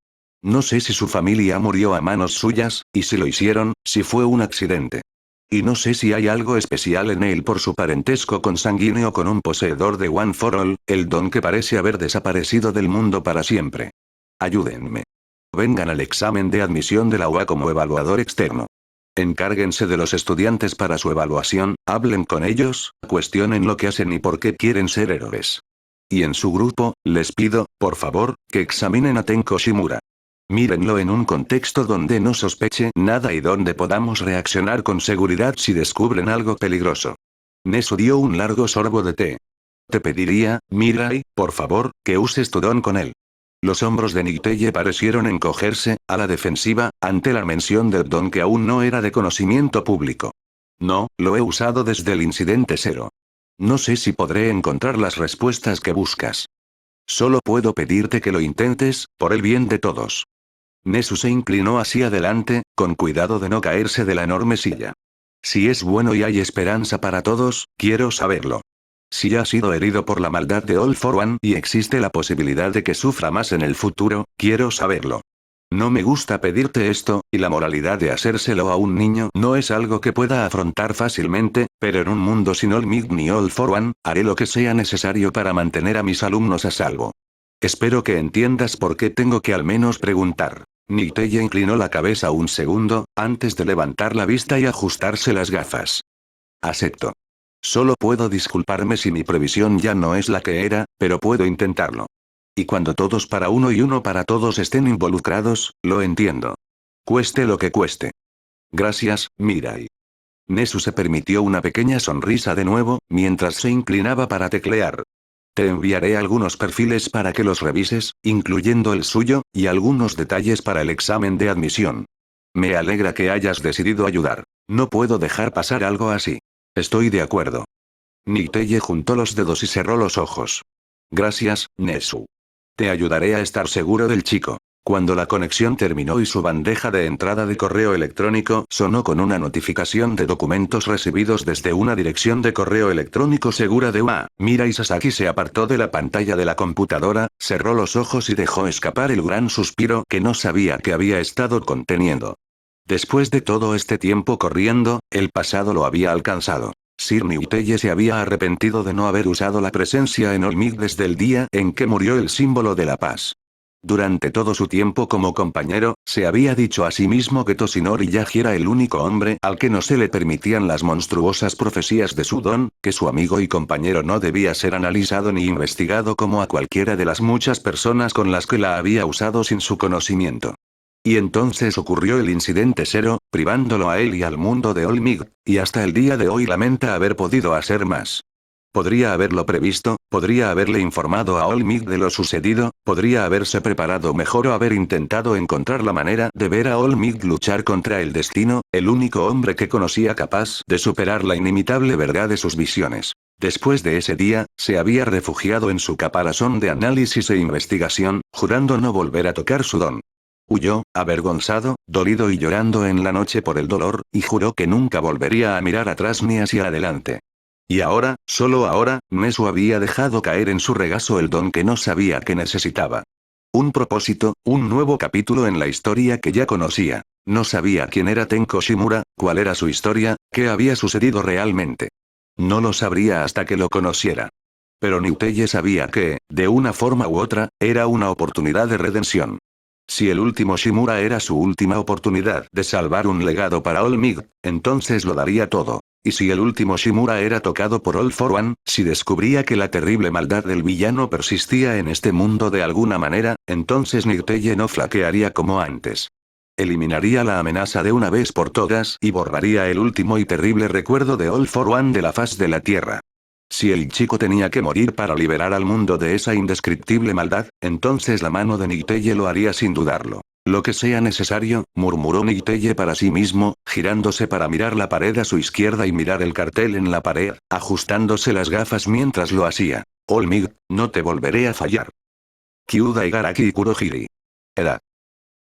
No sé si su familia murió a manos suyas, y si lo hicieron, si fue un accidente. Y no sé si hay algo especial en él por su parentesco consanguíneo con un poseedor de One for All, el don que parece haber desaparecido del mundo para siempre. Ayúdenme. Vengan al examen de admisión de la UA como evaluador externo. Encárguense de los estudiantes para su evaluación, hablen con ellos, cuestionen lo que hacen y por qué quieren ser héroes. Y en su grupo, les pido, por favor, que examinen a Tenko Shimura. Mírenlo en un contexto donde no sospeche nada y donde podamos reaccionar con seguridad si descubren algo peligroso. Nesu dio un largo sorbo de té. Te pediría, Mirai, por favor, que uses tu don con él. Los hombros de Niteye parecieron encogerse, a la defensiva, ante la mención del don que aún no era de conocimiento público. No, lo he usado desde el incidente cero. No sé si podré encontrar las respuestas que buscas. Solo puedo pedirte que lo intentes, por el bien de todos. Nesu se inclinó hacia adelante, con cuidado de no caerse de la enorme silla. Si es bueno y hay esperanza para todos, quiero saberlo. Si ha sido herido por la maldad de All for One y existe la posibilidad de que sufra más en el futuro, quiero saberlo. No me gusta pedirte esto, y la moralidad de hacérselo a un niño no es algo que pueda afrontar fácilmente, pero en un mundo sin All Might ni All for One, haré lo que sea necesario para mantener a mis alumnos a salvo. Espero que entiendas por qué tengo que al menos preguntar. Niteye inclinó la cabeza un segundo, antes de levantar la vista y ajustarse las gafas. Acepto. Solo puedo disculparme si mi previsión ya no es la que era, pero puedo intentarlo. Y cuando todos para uno y uno para todos estén involucrados, lo entiendo. Cueste lo que cueste. Gracias, Mirai. Nesu se permitió una pequeña sonrisa de nuevo, mientras se inclinaba para teclear. Te enviaré algunos perfiles para que los revises, incluyendo el suyo, y algunos detalles para el examen de admisión. Me alegra que hayas decidido ayudar. No puedo dejar pasar algo así. Estoy de acuerdo. Niteye juntó los dedos y cerró los ojos. Gracias, Nesu. Te ayudaré a estar seguro del chico. Cuando la conexión terminó y su bandeja de entrada de correo electrónico sonó con una notificación de documentos recibidos desde una dirección de correo electrónico segura de UA, Mirai Sasaki se apartó de la pantalla de la computadora, cerró los ojos y dejó escapar el gran suspiro que no sabía que había estado conteniendo. Después de todo este tiempo corriendo, el pasado lo había alcanzado. Sir Newteye se había arrepentido de no haber usado la presencia en Olmig desde el día en que murió el símbolo de la paz. Durante todo su tiempo como compañero, se había dicho a sí mismo que Toshinori Yagi era el único hombre al que no se le permitían las monstruosas profecías de su don, que su amigo y compañero no debía ser analizado ni investigado como a cualquiera de las muchas personas con las que la había usado sin su conocimiento. Y entonces ocurrió el incidente cero, privándolo a él y al mundo de Olmig, y hasta el día de hoy lamenta haber podido hacer más. Podría haberlo previsto, podría haberle informado a Olmig de lo sucedido, podría haberse preparado mejor o haber intentado encontrar la manera de ver a Olmig luchar contra el destino, el único hombre que conocía capaz de superar la inimitable verdad de sus visiones. Después de ese día, se había refugiado en su caparazón de análisis e investigación, jurando no volver a tocar su don. Huyó, avergonzado, dolido y llorando en la noche por el dolor, y juró que nunca volvería a mirar atrás ni hacia adelante. Y ahora, solo ahora, Nezu había dejado caer en su regazo el don que no sabía que necesitaba. Un propósito, un nuevo capítulo en la historia que ya conocía. No sabía quién era Tenko Shimura, cuál era su historia, qué había sucedido realmente. No lo sabría hasta que lo conociera. Pero Newteye sabía que, de una forma u otra, era una oportunidad de redención. Si el último Shimura era su última oportunidad de salvar un legado para Olmig, entonces lo daría todo. Y si el último Shimura era tocado por All for One, si descubría que la terrible maldad del villano persistía en este mundo de alguna manera, entonces Newteye no flaquearía como antes. Eliminaría la amenaza de una vez por todas y borraría el último y terrible recuerdo de All for One de la faz de la Tierra. Si el chico tenía que morir para liberar al mundo de esa indescriptible maldad, entonces la mano de Newteye lo haría sin dudarlo. Lo que sea necesario, murmuró Newteye para sí mismo, girándose para mirar la pared a su izquierda y mirar el cartel en la pared, ajustándose las gafas mientras lo hacía. Olmig, no te volveré a fallar. Kyuda Igaraki y Kurohiri. Edad.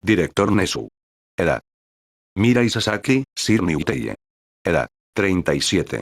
Director Nezu. Edad. Mirai Sasaki, Sir Newteye. Edad. 37.